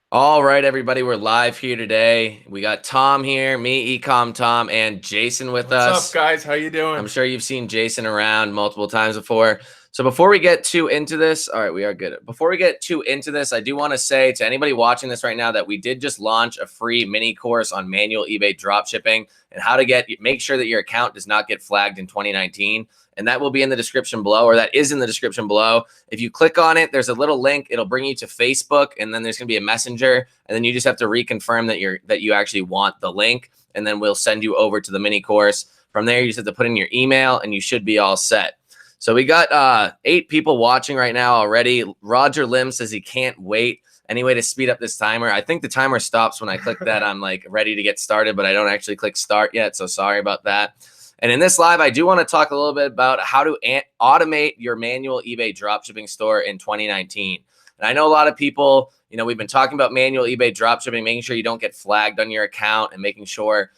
All right, everybody, we're live here today. We got Tom here, me, eCom Tom, and Jason with What's up, us. guys? How you doing? I'm sure you've seen Jason around multiple times before. So before we get too into this, all right, we are good. Before we get too into this, I do want to say to anybody watching this right now that we did just launch a free mini course on manual eBay dropshipping and how to make sure that your account does not get flagged in 2019. And that will be in the description below, or that is in the description below. If you click on it, there's a little link. It'll bring you to Facebook, and then there's going to be a messenger, and then you just have to reconfirm that you actually want the link, and then we'll send you over to the mini course. From there, you just have to put in your email, and you should be all set. So we got 8 people watching right now already. Roger Lim says he can't wait. Any way to speed up this timer? I think the timer stops when I click that I'm like ready to get started, but I don't actually click start yet, so sorry about that. And in this live, I do want to talk a little bit about how to automate your manual eBay dropshipping store in 2019. And I know a lot of people, we've been talking about manual eBay dropshipping, making sure you don't get flagged on your account and making sure,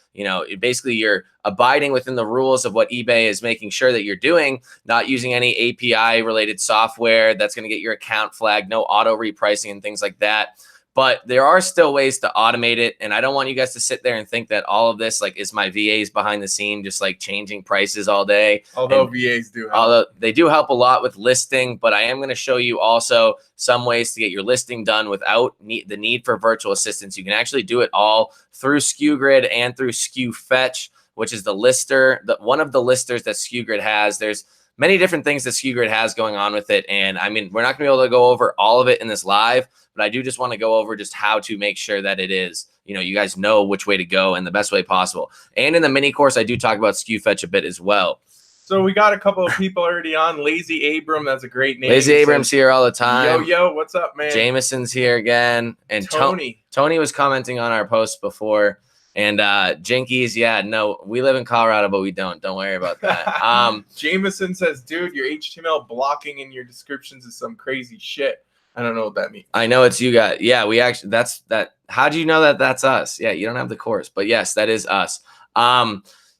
basically you're abiding within the rules of what eBay is making sure that you're doing, not using any API related software that's going to get your account flagged, no auto repricing and things like that. But there are still ways to automate it. And I don't want you guys to sit there and think that all of this is my VAs behind the scene, just changing prices all day. Although VAs do help. Although they do help a lot with listing, but I am going to show you also some ways to get your listing done without the need for virtual assistants. You can actually do it all through Skew Grid and through Skew Fetch, which is the lister, one of the listers that Skew Grid has. There's many different things that Skew Grid has going on with it. And I mean, we're not going to be able to go over all of it in this live, but I do just want to go over just how to make sure that it is, you guys know which way to go and the best way possible. And in the mini course, I do talk about Skew Fetch a bit as well. So we got a couple of people already on. Lazy Abram, that's a great name. Lazy Abram's here all the time. Yo, what's up, man? Jameson's here again. And Tony was commenting on our post before. And Jinkies, yeah, no, we live in Colorado, but we don't. Don't worry about that. Jameson says, dude, your HTML blocking in your descriptions is some crazy shit. I don't know what that means. I know it's you guys. Yeah, we actually, that's that. How do you know that that's us? Yeah, you don't have the course, but yes, that is us.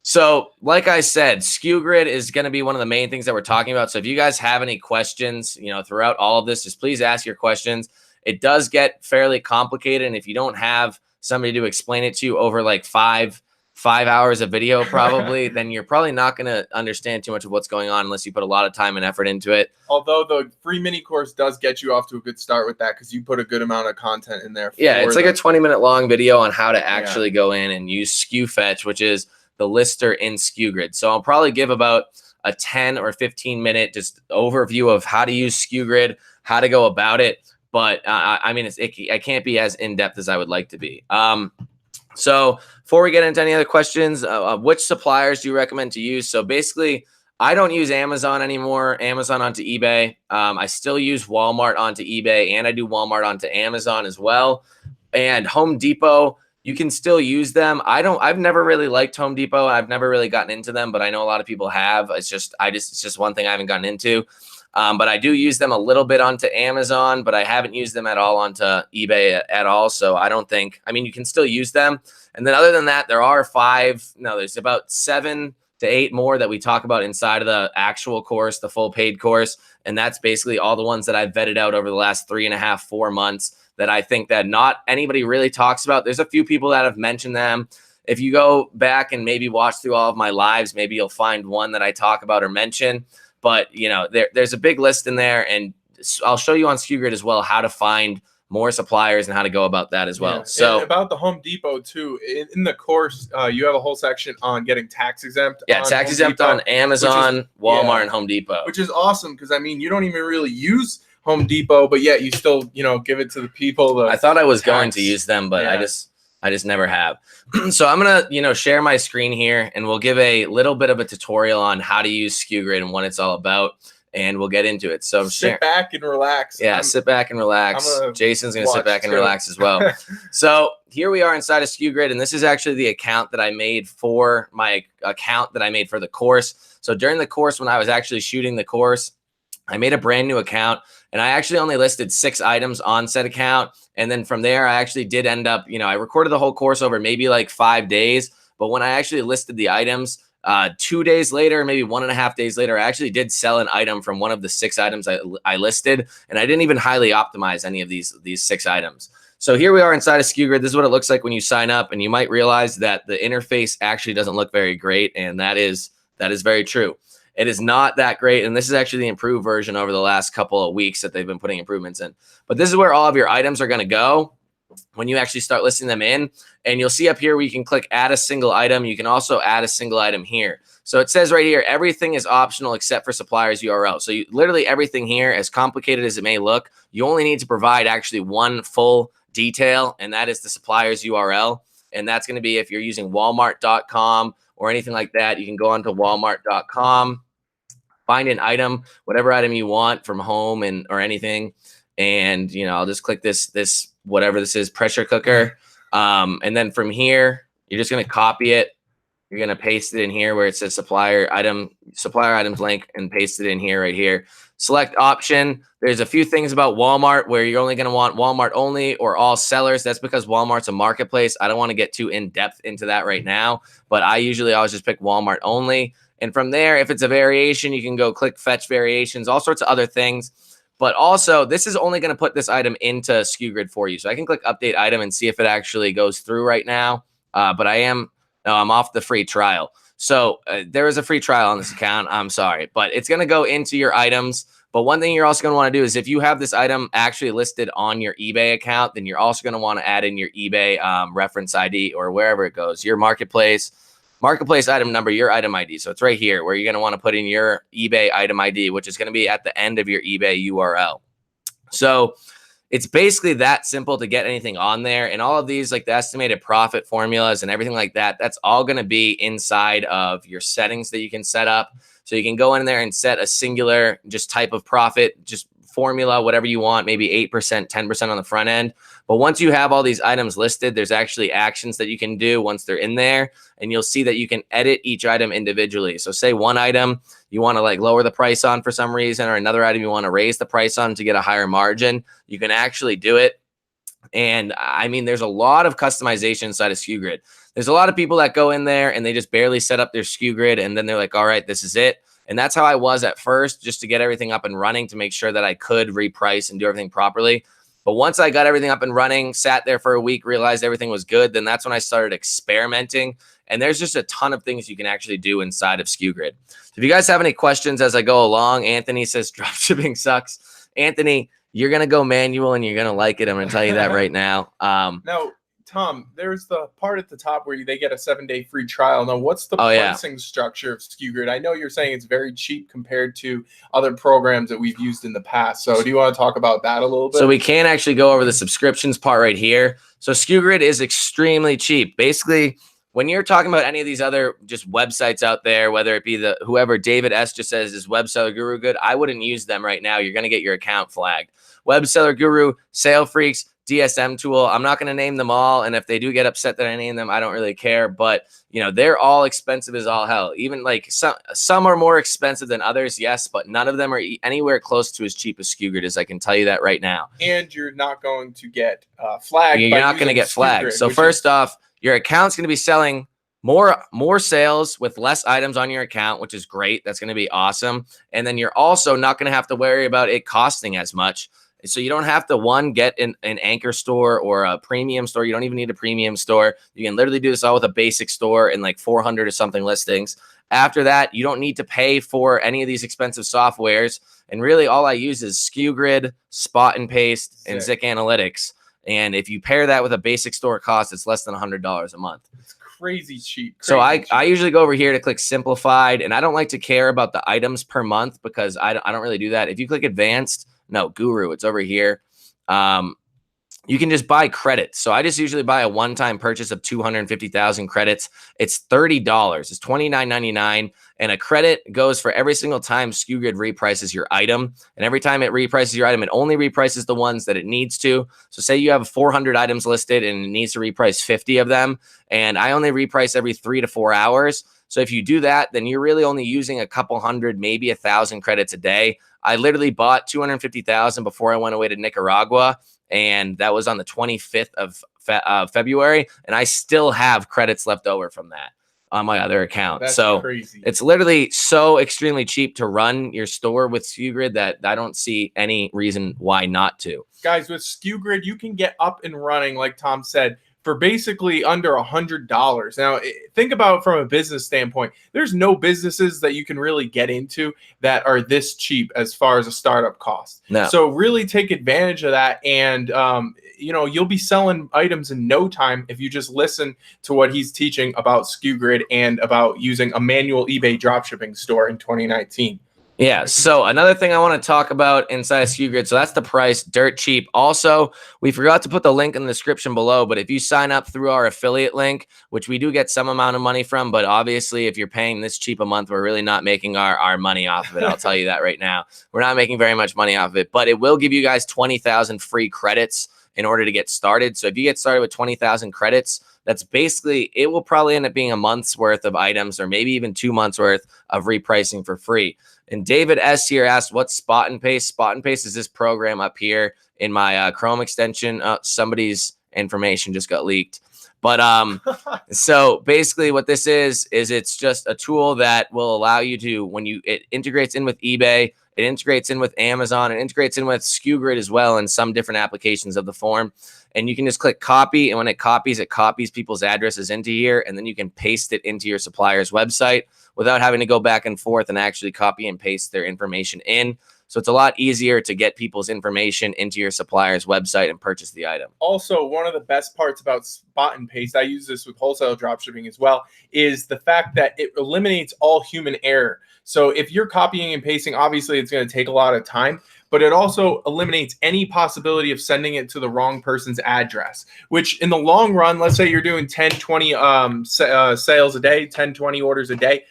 So like I said, Skew Grid is going to be one of the main things that we're talking about. So if you guys have any questions, throughout all of this, just please ask your questions. It does get fairly complicated. And if you don't have somebody to explain it to you over like five hours of video, probably, then you're probably not going to understand too much of what's going on unless you put a lot of time and effort into it. Although the free mini course does get you off to a good start with that because you put a good amount of content in there. Yeah, it's like a 20-minute long video on how to actually go in and use Skew Fetch, which is the lister in Skew Grid. So I'll probably give about a 10 or 15-minute just overview of how to use Skew Grid, how to go about it. But I mean, I can't be as in-depth as I would like to be. So before we get into any other questions, which suppliers do you recommend to use? So basically, I don't use Amazon anymore, Amazon onto eBay. I still use Walmart onto eBay, and I do Walmart onto Amazon as well. And Home Depot, you can still use them. I've never really liked Home Depot. I've never really gotten into them, but I know a lot of people have. It's just one thing I haven't gotten into. But I do use them a little bit onto Amazon, but I haven't used them at all onto eBay at all. So I don't think, I mean, you can still use them. And then other than that, there's about 7 to 8 more that we talk about inside of the actual course, the full paid course. And that's basically all the ones that I've vetted out over the last 3.5, 4 months that I think that not anybody really talks about. There's a few people that have mentioned them. If you go back and maybe watch through all of my lives, maybe you'll find one that I talk about or mention. But, there's a big list in there, and I'll show you on Skew Grid as well how to find more suppliers and how to go about that as well. Yeah. So and about the Home Depot too, in the course, you have a whole section on getting tax exempt. Yeah, tax exempt on Amazon, Walmart, and Home Depot. Which is awesome because, I mean, you don't even really use Home Depot, but yet you still, give it to the people. I thought I was going to use them, but I just never have. So I'm going to, share my screen here, and we'll give a little bit of a tutorial on how to use Skew Grid and what it's all about, and we'll get into it. So sit back and relax. Yeah, sit back and relax. Jason's going to sit back and relax as well. So here we are inside of Skew Grid, and this is actually the account that I made for the course. So during the course, when I was actually shooting the course, I made a brand new account, and I actually only listed 6 items on said account. And then from there, I actually did end up, I recorded the whole course over maybe like 5 days. But when I actually listed the items, 2 days later, maybe 1.5 days later, I actually did sell an item from one of the 6 items I listed, and I didn't even highly optimize any of these 6 items. So here we are inside of Skew Grid. This is what it looks like when you sign up, and you might realize that the interface actually doesn't look very great, and that is very true. It is not that great, and this is actually the improved version over the last couple of weeks that they've been putting improvements in. But this is where all of your items are going to go when you actually start listing them in. And you'll see up here where you can click add a single item. You can also add a single item here. So it says right here, everything is optional except for supplier's URL. So literally everything here, as complicated as it may look, you only need to provide actually one full detail, and that is the supplier's URL. And that's going to be if you're using walmart.com or anything like that. You can go onto walmart.com, find an item, whatever item you want from home or anything. And, I'll just click this, whatever this is, pressure cooker. And then from here, you're just going to copy it. You're going to paste it in here where it says supplier items link, and paste it in here right here. Select option. There's a few things about Walmart where you're only going to want Walmart only or all sellers. That's because Walmart's a marketplace. I don't want to get too in depth into that right now, but I usually always just pick Walmart only. And from there, if it's a variation, you can go click fetch variations, all sorts of other things. But also, this is only going to put this item into Skew Grid for you. So I can click update item and see if it actually goes through right now. But I'm off the free trial. So there is a free trial on this account. I'm sorry, but it's going to go into your items. But one thing you're also going to want to do is if you have this item actually listed on your eBay account, then you're also going to want to add in your eBay reference ID or wherever it goes, your marketplace item number, your item ID. So it's right here where you're going to want to put in your eBay item ID, which is going to be at the end of your eBay URL. So it's basically that simple to get anything on there. And all of these, like the estimated profit formulas and everything like that, that's all going to be inside of your settings that you can set up. So you can go in there and set a singular just type of profit, just formula, whatever you want, maybe 8%, 10% on the front end. But once you have all these items listed, there's actually actions that you can do once they're in there, and you'll see that you can edit each item individually. So say one item you want to like lower the price on for some reason, or another item you want to raise the price on to get a higher margin, you can actually do it. And I mean, there's a lot of customization inside of Skew Grid. There's a lot of people that go in there and they just barely set up their Skew Grid, and then they're like, all right, this is it. And that's how I was at first, just to get everything up and running, to make sure that I could reprice and do everything properly. But once I got everything up and running, sat there for a week, realized everything was good, then that's when I started experimenting. And there's just a ton of things you can actually do inside of Skew Grid. So if you guys have any questions as I go along, Anthony says dropshipping sucks. Anthony, you're going to go manual and you're going to like it. I'm going to tell you that right now. Now, Tom, there's the part at the top where they get a 7-day free trial. Now, what's the pricing structure of Skew Grid? I know you're saying it's very cheap compared to other programs that we've used in the past. So do you want to talk about that a little bit? So we can actually go over the subscriptions part right here. So Skew Grid is extremely cheap. Basically, when you're talking about any of these other just websites out there, whether it be whoever David S. just says is Web Seller Guru good, I wouldn't use them right now. You're going to get your account flagged. Web Seller Guru, Sale Freaks, DSM Tool. I'm not going to name them all. And if they do get upset that I name them, I don't really care. But, they're all expensive as all hell. Even like some are more expensive than others, yes, but none of them are anywhere close to as cheap as Skew Grid is. I can tell you that right now. And you're not going to get flagged. You're not going to get flagged. Grid, so first off, your account's going to be selling more sales with less items on your account, which is great. That's going to be awesome. And then you're also not going to have to worry about it costing as much. So you don't have to, get an anchor store or a premium store. You don't even need a premium store. You can literally do this all with a basic store and like 400 or something listings. After that, you don't need to pay for any of these expensive softwares. And really all I use is Skew Grid, Spot and Paste, and Zik Analytics. And if you pair that with a basic store cost, it's less than $100 a month. It's crazy cheap. So I usually go over here to click simplified, and I don't like to care about the items per month because I don't really do that. If you click advanced, no, Guru, it's over here. You can just buy credits. So I just usually buy a one-time purchase of 250,000 credits. It's $30. It's $29.99. And a credit goes for every single time Skew Grid reprices your item. And every time it reprices your item, it only reprices the ones that it needs to. So say you have 400 items listed and it needs to reprice 50 of them. And I only reprice every 3 to 4 hours. So if you do that, then you're really only using a couple hundred, maybe 1,000 credits a day. I literally bought 250,000 before I went away to Nicaragua, and that was on the 25th of February, and I still have credits left over from that. on my other account. That's so crazy. It's literally so extremely cheap to run your store with Skew Grid that I don't see any reason why not to. Guys, with Skew Grid, you can get up and running, like Tom said, for basically under $100. Now, think about it from a business standpoint. There's no businesses that you can really get into that are this cheap as far as a startup cost. No. So really take advantage of that, and you'll be selling items in no time if you just listen to what he's teaching about Skew Grid and about using a manual eBay dropshipping store in 2019. Yeah. So another thing I want to talk about inside of Skew Grid. So that's the price, dirt cheap. Also, we forgot to put the link in the description below, but if you sign up through our affiliate link, which we do get some amount of money from, but obviously if you're paying this cheap a month, we're really not making our money off of it. I'll tell you that right now. We're not making very much money off of it, but it will give you guys 20,000 free credits in order to get started. So if you get started with 20,000 credits, that's basically, it will probably end up being a month's worth of items or maybe even 2 months worth of repricing for free. And David S. here asked, what's Spot and Paste? Spot and Paste is this program up here in my Chrome extension. Somebody's information just got leaked. But so basically what this is it's just a tool that will allow you to, it integrates in with eBay, it integrates in with Amazon, it integrates in with Skew Grid as well in some different applications of the form. And you can just click copy, and when it copies people's addresses into here, and then you can paste it into your supplier's website without having to go back and forth and actually copy and paste their information in. So it's a lot easier to get people's information into your supplier's website and purchase the item. Also, one of the best parts about Spot and Paste, I use this with wholesale dropshipping as well, is the fact that it eliminates all human error. So if you're copying and pasting, obviously it's going to take a lot of time, but it also eliminates any possibility of sending it to the wrong person's address, which in the long run, let's say you're doing 10, 20 sales a day, 10, 20 orders a day.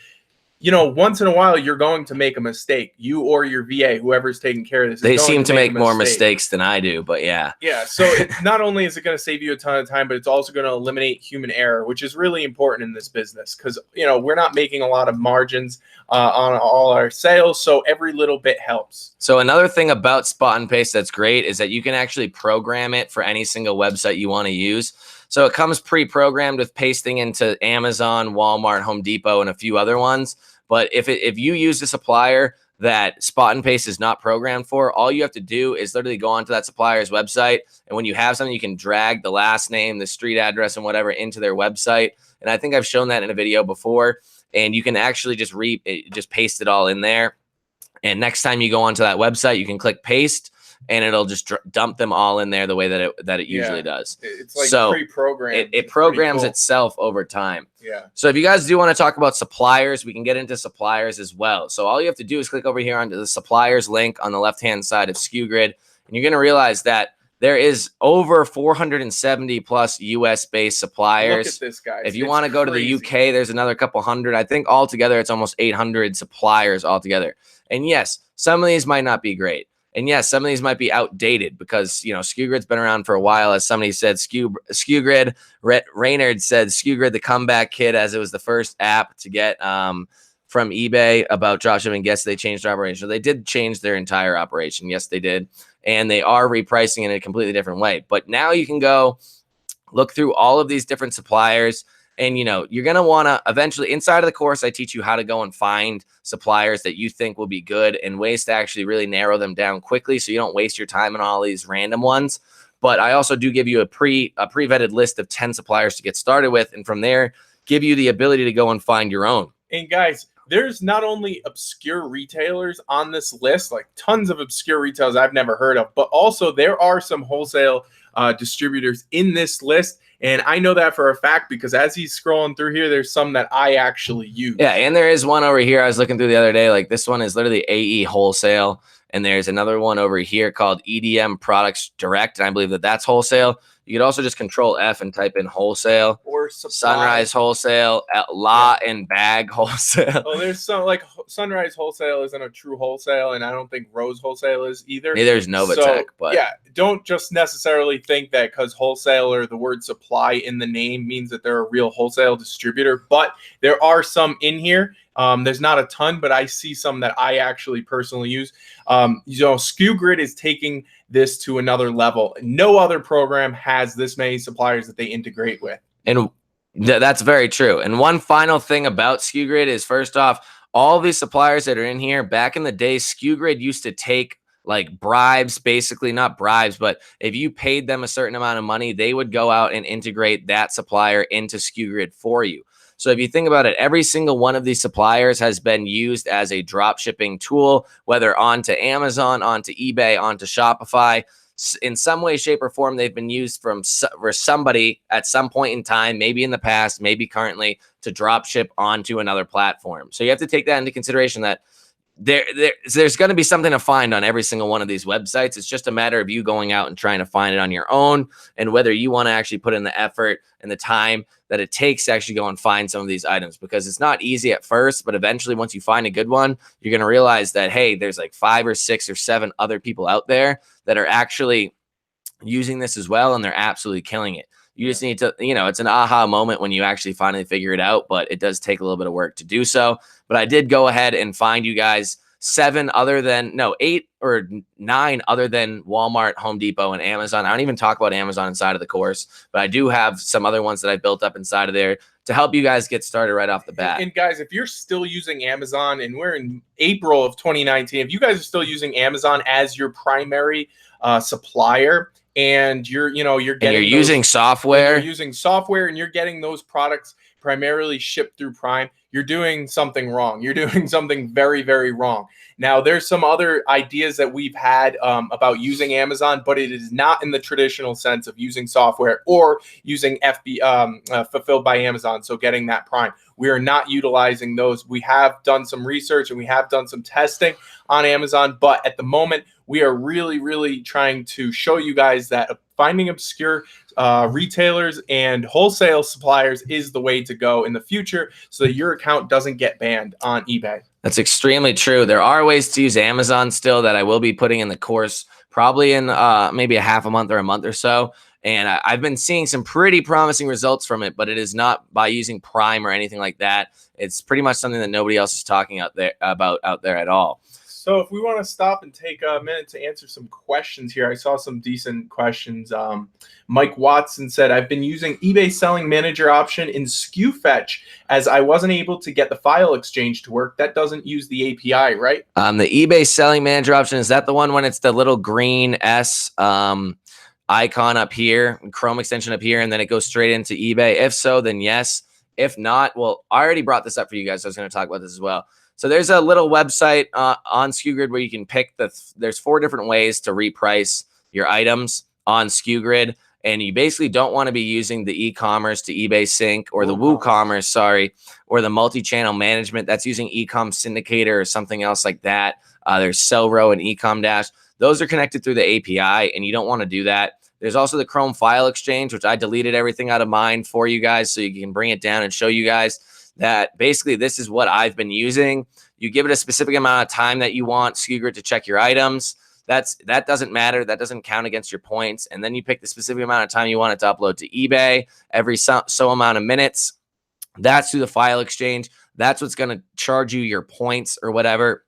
Once in a while, you're going to make a mistake. You or your VA, whoever's taking care of this. They seem to make more mistakes than I do, but yeah. Yeah, so not only is it going to save you a ton of time, but it's also going to eliminate human error, which is really important in this business because, we're not making a lot of margins on all our sales, so every little bit helps. So another thing about Spot and Paste that's great is that you can actually program it for any single website you want to use. So it comes pre-programmed with pasting into Amazon, Walmart, Home Depot, and a few other ones. But if you use a supplier that Spot and Paste is not programmed for, all you have to do is literally go onto that supplier's website. And when you have something, you can drag the last name, the street address, and whatever into their website. And I think I've shown that in a video before. And you can actually just paste it all in there. And next time you go onto that website, you can click paste, and it'll just dump them all in there the way that it usually does. It's like pre-programmed. It programs itself over time. Yeah. So if you guys do want to talk about suppliers, we can get into suppliers as well. So all you have to do is click over here onto the suppliers link on the left-hand side of Skew Grid, and you're going to realize that there is over 470 plus US-based suppliers. Look at this, guys. If you want to go to the UK, there's another couple hundred. I think altogether it's almost 800 suppliers altogether. And yes, some of these might not be great. And yes, some of these might be outdated because, Skew Grid's been around for a while. As somebody said, Skew Grid, Raynard said, Skew Grid, the comeback kid, as it was the first app to get from eBay about dropshipping. Yes, they changed their operation. They did change their entire operation. Yes, they did. And they are repricing in a completely different way. But now you can go look through all of these different suppliers. And, you're going to want to eventually, inside of the course, I teach you how to go and find suppliers that you think will be good and ways to actually really narrow them down quickly so you don't waste your time on all these random ones. But I also do give you a pre-vetted list of 10 suppliers to get started with. And from there, give you the ability to go and find your own. And guys, there's not only obscure retailers on this list, like tons of obscure retailers I've never heard of, but also there are some wholesale distributors in this list. And I know that for a fact because as he's scrolling through here, there's some that I actually use. Yeah, and there is one over here I was looking through the other day. Like this one is literally AE Wholesale. And there's another one over here called EDM Products Direct. And I believe that that's wholesale. You could also just Control F and type in wholesale. Or Sunrise Wholesale, and Bag Wholesale. Oh, there's some like Sunrise Wholesale isn't a true wholesale, and I don't think Rose Wholesale is either. Neither is Novatech, but yeah, don't just necessarily think that because wholesale or the word supply in the name means that they're a real wholesale distributor. But there are some in here. There's not a ton, but I see some that I actually personally use. Skew Grid is taking this to another level. No other program has this many suppliers that they integrate with. And That's very true. And one final thing about Skew Grid is, first off, all these suppliers that are in here, back in the day, Skew Grid used to take like bribes, basically not bribes, but if you paid them a certain amount of money, they would go out and integrate that supplier into Skew Grid for you. So if you think about it, every single one of these suppliers has been used as a drop shipping tool, whether onto Amazon, onto eBay, onto Shopify. In some way, shape, or form, they've been used for somebody at some point in time, maybe in the past, maybe currently, to drop ship onto another platform. So you have to take that into consideration, that there's going to be something to find on every single one of these websites. It's just a matter of you going out and trying to find it on your own, and whether you want to actually put in the effort and the time that it takes to actually go and find some of these items, because it's not easy at first, but eventually once you find a good one, you're going to realize that, hey, there's like 5 or 6 or 7 other people out there that are actually using this as well, and they're absolutely killing it. You just need to, it's an aha moment when you actually finally figure it out, but it does take a little bit of work to do so. But I did go ahead and find you guys 8 or 9 other than Walmart, Home Depot, and Amazon. I don't even talk about Amazon inside of the course, but I do have some other ones that I built up inside of there to help you guys get started right off the bat. And guys, if you're still using Amazon, and we're in April of 2019, if you guys are still using Amazon as your primary supplier, and you're using software, and you're getting those products primarily shipped through Prime, you're doing something wrong. You're doing something very, very wrong. Now, there's some other ideas that we've had about using Amazon, but it is not in the traditional sense of using software or using fulfilled by Amazon. So getting that Prime, we are not utilizing those. We have done some research and we have done some testing on Amazon, but at the moment, we are really, really trying to show you guys that finding obscure retailers and wholesale suppliers is the way to go in the future, so that your account doesn't get banned on eBay. That's extremely true. There are ways to use Amazon still that I will be putting in the course, probably in maybe a half a month or a month or so. And I've been seeing some pretty promising results from it, but it is not by using Prime or anything like that. It's pretty much something that nobody else is talking out there at all. So if we want to stop and take a minute to answer some questions here, I saw some decent questions. Mike Watson said, I've been using eBay Selling Manager option in Skew Fetch as I wasn't able to get the file exchange to work. That doesn't use the API, right? The eBay Selling Manager option, is that the one when it's the little green S icon up here, Chrome extension up here, and then it goes straight into eBay? If so, then yes. If not, well, I already brought this up for you guys, so I was going to talk about this as well. So there's a little website on Skew Grid where you can pick there's 4 different ways to reprice your items on Skew Grid. And you basically don't want to be using the e-commerce to eBay sync or the WooCommerce, or the multi-channel management that's using eCom Syndicator or something else like that. There's Sellrow and eCom Dash. Those are connected through the API, and you don't want to do that. There's also the Chrome File Exchange, which I deleted everything out of mine for you guys so you can bring it down and show you guys that basically this is what I've been using. You give it a specific amount of time that you want Skew Grid to check your items. That doesn't matter. That doesn't count against your points. And then you pick the specific amount of time you want it to upload to eBay every so amount of minutes. That's through the file exchange. That's what's going to charge you your points or whatever.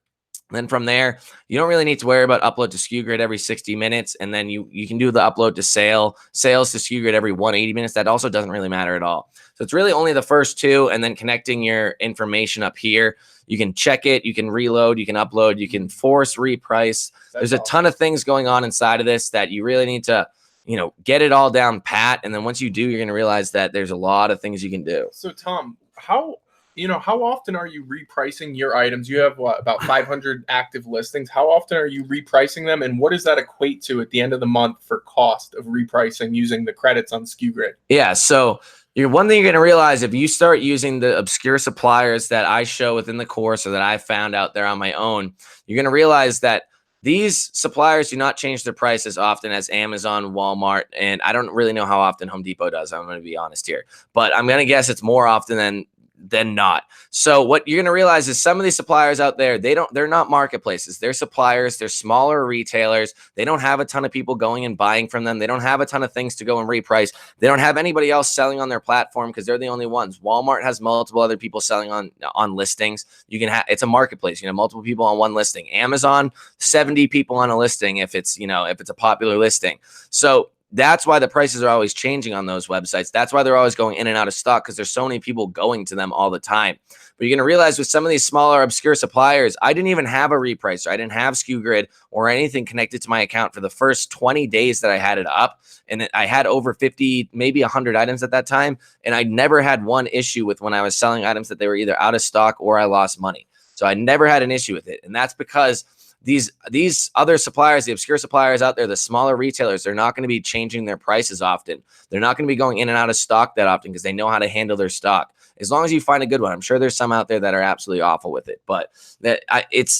Then from there, you don't really need to worry about upload to Skew Grid every 60 minutes. And then you can do the upload to sales to Skew Grid every 180 minutes. That also doesn't really matter at all. So it's really only the first 2, and then connecting your information up here. You can check it, you can reload, you can upload, you can force reprice. There's a ton of things going on inside of this that you really need to, get it all down pat. And then once you do, you're going to realize that there's a lot of things you can do. So Tom, how often are you repricing your items? You have about 500 active listings. How often are you repricing them, and what does that equate to at the end of the month for cost of repricing using the credits on Skew Grid? Yeah, so one thing you're going to realize, if you start using the obscure suppliers that I show within the course or that I found out there on my own, you're going to realize that these suppliers do not change their price as often as Amazon, Walmart, and I don't really know how often Home Depot does. I'm going to be honest here, but I'm going to guess it's more often than not. So what you're going to realize is some of these suppliers out there, they're not marketplaces. They're suppliers. They're smaller retailers. They don't have a ton of people going and buying from them. They don't have a ton of things to go and reprice. They don't have anybody else selling on their platform because they're the only ones. Walmart has multiple other people selling on listings. It's a marketplace, multiple people on one listing. Amazon, 70 people on a listing if it's a popular listing. So that's why the prices are always changing on those websites. That's why they're always going in and out of stock, because there's so many people going to them all the time. But you're going to realize with some of these smaller, obscure suppliers, I didn't even have a Repricer. I didn't have Skew Grid or anything connected to my account for the first 20 days that I had it up. And I had over 50, maybe 100 items at that time. And I never had one issue with when I was selling items that they were either out of stock or I lost money. So I never had an issue with it. And that's because these other suppliers, the obscure suppliers out there, the smaller retailers, they're not going to be changing their prices often. They're not going to be going in and out of stock that often because they know how to handle their stock. As long as you find a good one. I'm sure there's some out there that are absolutely awful with it, but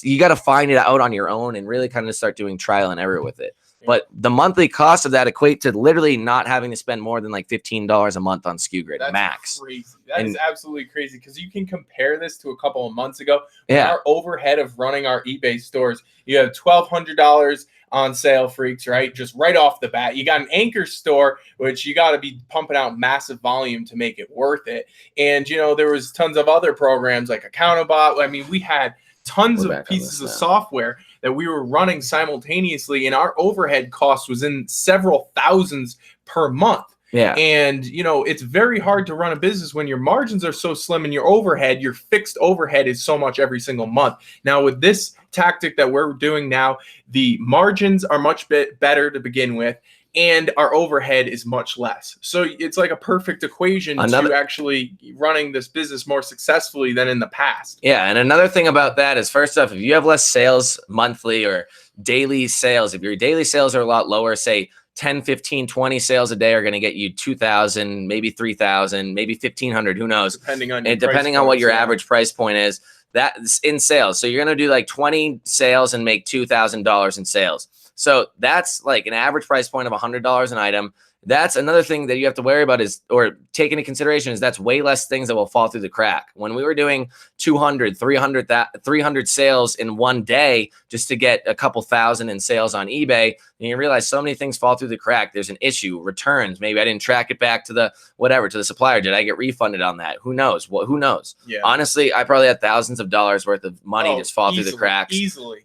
you got to find it out on your own and really kind of start doing trial and error with it. But the monthly cost of that equate to literally not having to spend more than like $15 a month on Skew Grid max. Crazy. That is absolutely crazy, because you can compare this to a couple of months ago. Our overhead of running our eBay stores, you have $1,200 on sale, freaks, right? Just right off the bat. You got an anchor store, which you got to be pumping out massive volume to make it worth it. And, there was tons of other programs like Accountable. I mean, we had tons of pieces of software that we were running simultaneously, and our overhead cost was in several thousands per month. Yeah. And, it's very hard to run a business when your margins are so slim and your fixed overhead is so much every single month. Now, with this tactic that we're doing now, the margins are much better to begin with, and our overhead is much less. So it's like a perfect equation to actually running this business more successfully than in the past. Yeah, and another thing about that is, first off, if you have less sales monthly or daily sales, if your daily sales are a lot lower, say 10, 15, 20 sales a day are going to get you 2,000, maybe 3,000, maybe 1,500, who knows? Depending on what your average price point is, that's in sales. So you're going to do like 20 sales and make $2,000 in sales. So that's like an average price point of $100 an item. That's another thing that you have to worry about or take into consideration is that's way less things that will fall through the crack. When we were doing 200, 300 sales in one day just to get a couple thousand in sales on eBay, and you realize so many things fall through the crack. There's an issue, returns. Maybe I didn't track it back to the supplier. Did I get refunded on that? Who knows? Who knows? Yeah. Honestly, I probably had thousands of dollars worth of money just fall through the cracks. Easily.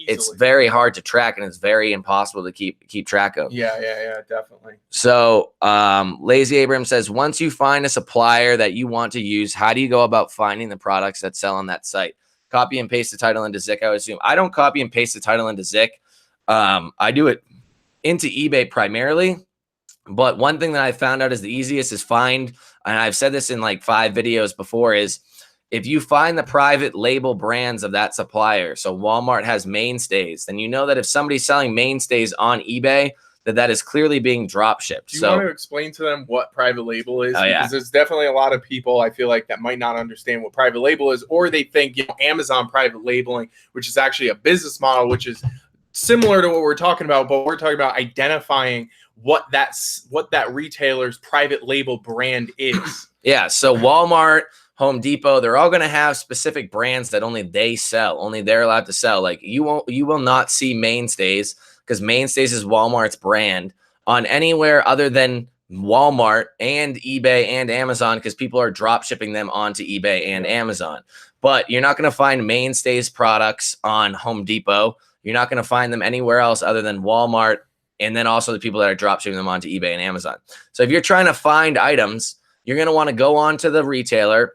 It's very hard to track, and it's very impossible to keep track of. Yeah, definitely. So Lazy Abram says, once you find a supplier that you want to use, how do you go about finding the products that sell on that site? Copy and paste the title into Zik, I would assume. I don't copy and paste the title into Zik. I do it into eBay primarily. But one thing that I found out is the easiest is find, and I've said this in like 5 videos before, is if you find the private label brands of that supplier, so Walmart has Mainstays, then you know that if somebody's selling Mainstays on eBay, that is clearly being drop shipped. Do you want to explain to them what private label is? Oh, yeah. Because there's definitely a lot of people, I feel like, that might not understand what private label is, or they think Amazon private labeling, which is actually a business model, which is similar to what we're talking about, but we're talking about identifying what that retailer's private label brand is. Yeah, so Walmart, Home Depot, they're all going to have specific brands that only they sell, only they're allowed to sell. Like you will not see Mainstays, because Mainstays is Walmart's brand, on anywhere other than Walmart and eBay and Amazon, because people are drop shipping them onto eBay and Amazon. But you're not going to find Mainstays products on Home Depot. You're not going to find them anywhere else other than Walmart, and then also the people that are drop shipping them onto eBay and Amazon. So if you're trying to find items, you're going to want to go on to the retailer,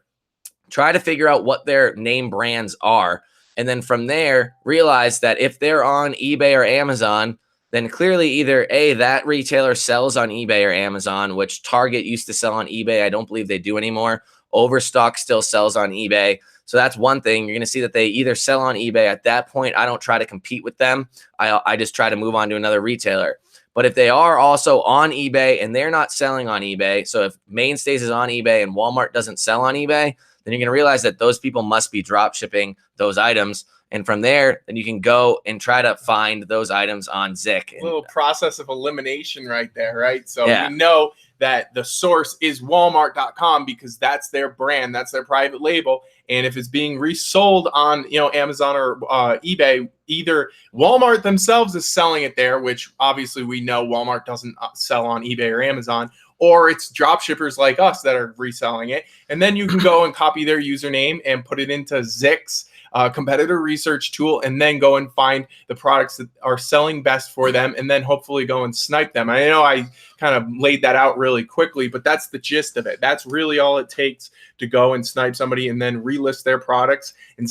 try to figure out what their name brands are, and then from there, realize that if they're on eBay or Amazon, then clearly either A, that retailer sells on eBay or Amazon, which Target used to sell on eBay. I don't believe they do anymore. Overstock still sells on eBay. So that's one thing. You're going to see that they either sell on eBay. At that point, I don't try to compete with them. I just try to move on to another retailer. But if they are also on eBay and they're not selling on eBay, so if Mainstays is on eBay and Walmart doesn't sell on eBay, then you're going to realize that those people must be drop shipping those items. And from there, then you can go and try to find those items on Zik. A little process of elimination right there, right? So we know that the source is Walmart.com because that's their brand, that's their private label. And if it's being resold on, Amazon or eBay, either Walmart themselves is selling it there, which obviously we know Walmart doesn't sell on eBay or Amazon, or it's drop shippers like us that are reselling it. And then you can go and copy their username and put it into Zik's competitor research tool, and then go and find the products that are selling best for them, and then hopefully go and snipe them. I know I kind of laid that out really quickly, but that's the gist of it. That's really all it takes to go and snipe somebody and then relist their products. And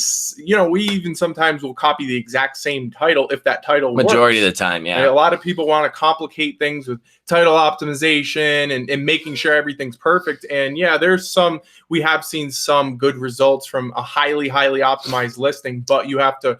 we even sometimes will copy the exact same title if that title majority works. of the time. Yeah, and a lot of people want to complicate things with title optimization and making sure everything's perfect. And yeah, we have seen some good results from a highly optimized listing, but you have to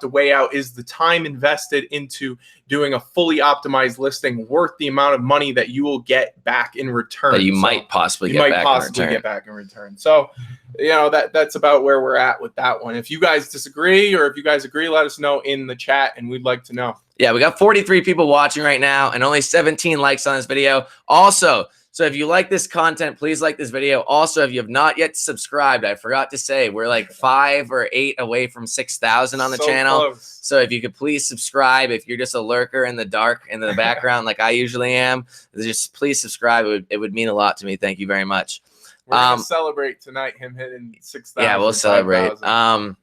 weigh out, is the time invested into doing a fully optimized listing worth the amount of money that you will get back in return? That you might possibly get back in return. So, that's about where we're at with that one. If you guys disagree, or if you guys agree, let us know in the chat, and we'd like to know. Yeah, we got 43 people watching right now and only 17 likes on this video. Also, so if you like this content, please like this video. Also, if you have not yet subscribed, I forgot to say, we're like 5 or 8 away from 6,000 on the channel. Close. So if you could please subscribe, if you're just a lurker in the dark, in the background, like I usually am, just please subscribe. It would mean a lot to me. Thank you very much. We're going to celebrate tonight, him hitting 6,000. Yeah, we'll celebrate. 5,000.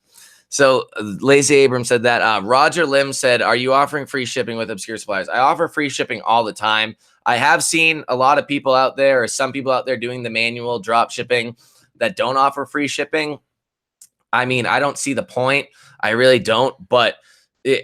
So Lazy Abrams said that. Roger Lim said, are you offering free shipping with obscure suppliers? I offer free shipping all the time. I have seen a lot of people out there, or some people out there, doing the manual drop shipping that don't offer free shipping. I mean, I don't see the point. I really don't. But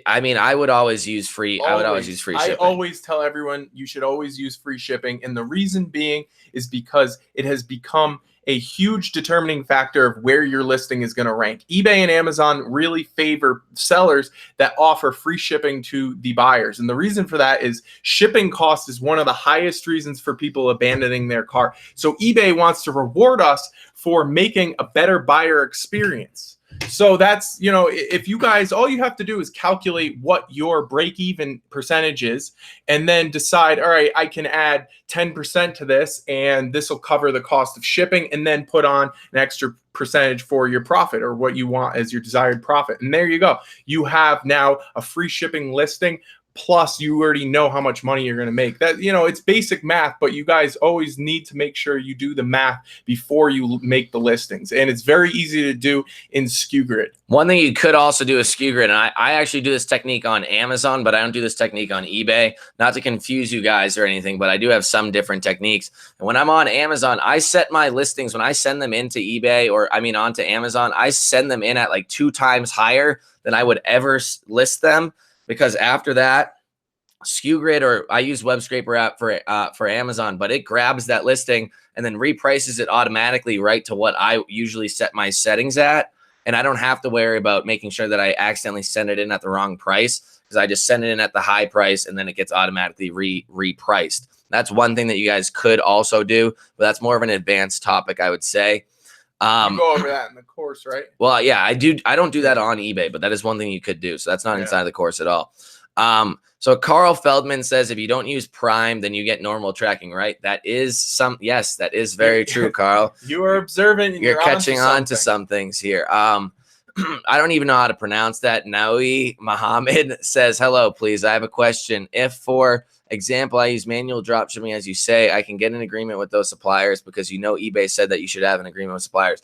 I would always use free. I would always use free shipping. I always tell everyone you should always use free shipping. And the reason being is because it has become a huge determining factor of where your listing is going to rank. eBay and Amazon really favor sellers that offer free shipping to the buyers. And the reason for that is shipping cost is one of the highest reasons for people abandoning their cart. So eBay wants to reward us for making a better buyer experience. So that's, if you guys, all you have to do is calculate what your break-even percentage is, and then decide, all right, I can add 10% to this, and this will cover the cost of shipping, and then put on an extra percentage for your profit, or what you want as your desired profit. And there you go. You have now a free shipping listing. Plus, you already know how much money you're going to make. That, it's basic math, but you guys always need to make sure you do the math before you make the listings. And it's very easy to do in Skew Grid. One thing you could also do is Skew Grid, and I actually do this technique on Amazon, but I don't do this technique on eBay. Not to confuse you guys or anything, but I do have some different techniques. And when I'm on Amazon, I set my listings, when I send them into eBay, onto Amazon, I send them in at like 2 times higher than I would ever list them. Because after that, Skew Grid, or I use Web Scraper app for Amazon, but it grabs that listing and then reprices it automatically right to what I usually set my settings at. And I don't have to worry about making sure that I accidentally send it in at the wrong price, because I just send it in at the high price and then it gets automatically repriced. That's one thing that you guys could also do, but that's more of an advanced topic, I would say. You go over that in the course, right? Well, yeah, I do. I don't do that on eBay, but that is one thing you could do. So that's not inside the course at all. So Carl Feldman says, if you don't use Prime, then you get normal tracking, right? That is yes, that is very true, Carl. You are observant. And you're catching on to some things here. I don't even know how to pronounce that. Naui Muhammad says, hello, please. I have a question. If, for example, I use manual dropshipping, as you say, I can get an agreement with those suppliers, because eBay said that you should have an agreement with suppliers.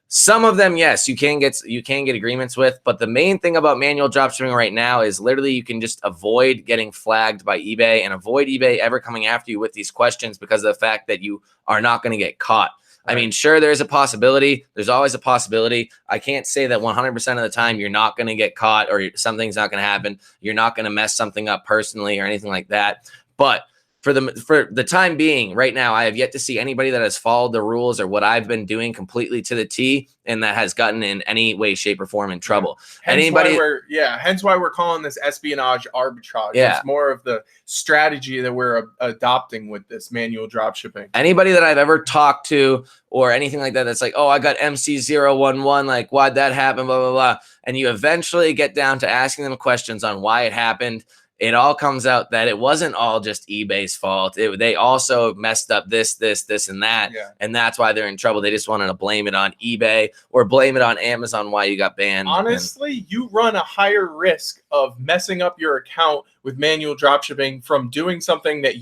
Some of them, yes, you can get agreements with, but the main thing about manual dropshipping right now is literally you can just avoid getting flagged by eBay and avoid eBay ever coming after you with these questions, because of the fact that you are not going to get caught. I mean, sure, there's a possibility. There's always a possibility. I can't say that 100% of the time you're not going to get caught, or something's not going to happen. You're not going to mess something up personally or anything like that. But for the time being, right now, I have yet to see anybody that has followed the rules or what I've been doing completely to the T, and that has gotten in any way, shape, or form in trouble. Hence why we're calling this espionage arbitrage. It's more of the strategy that we're adopting with this manual dropshipping. Anybody that I've ever talked to or anything like that, that's like, oh, I got MC011, like, why'd that happen, blah, blah, blah. And you eventually get down to asking them questions on why it happened. It all comes out that it wasn't all just eBay's fault. They also messed up this, and that. Yeah. And that's why they're in trouble. They just wanted to blame it on eBay or blame it on Amazon why you got banned. Honestly, you run a higher risk of messing up your account with manual dropshipping from doing something that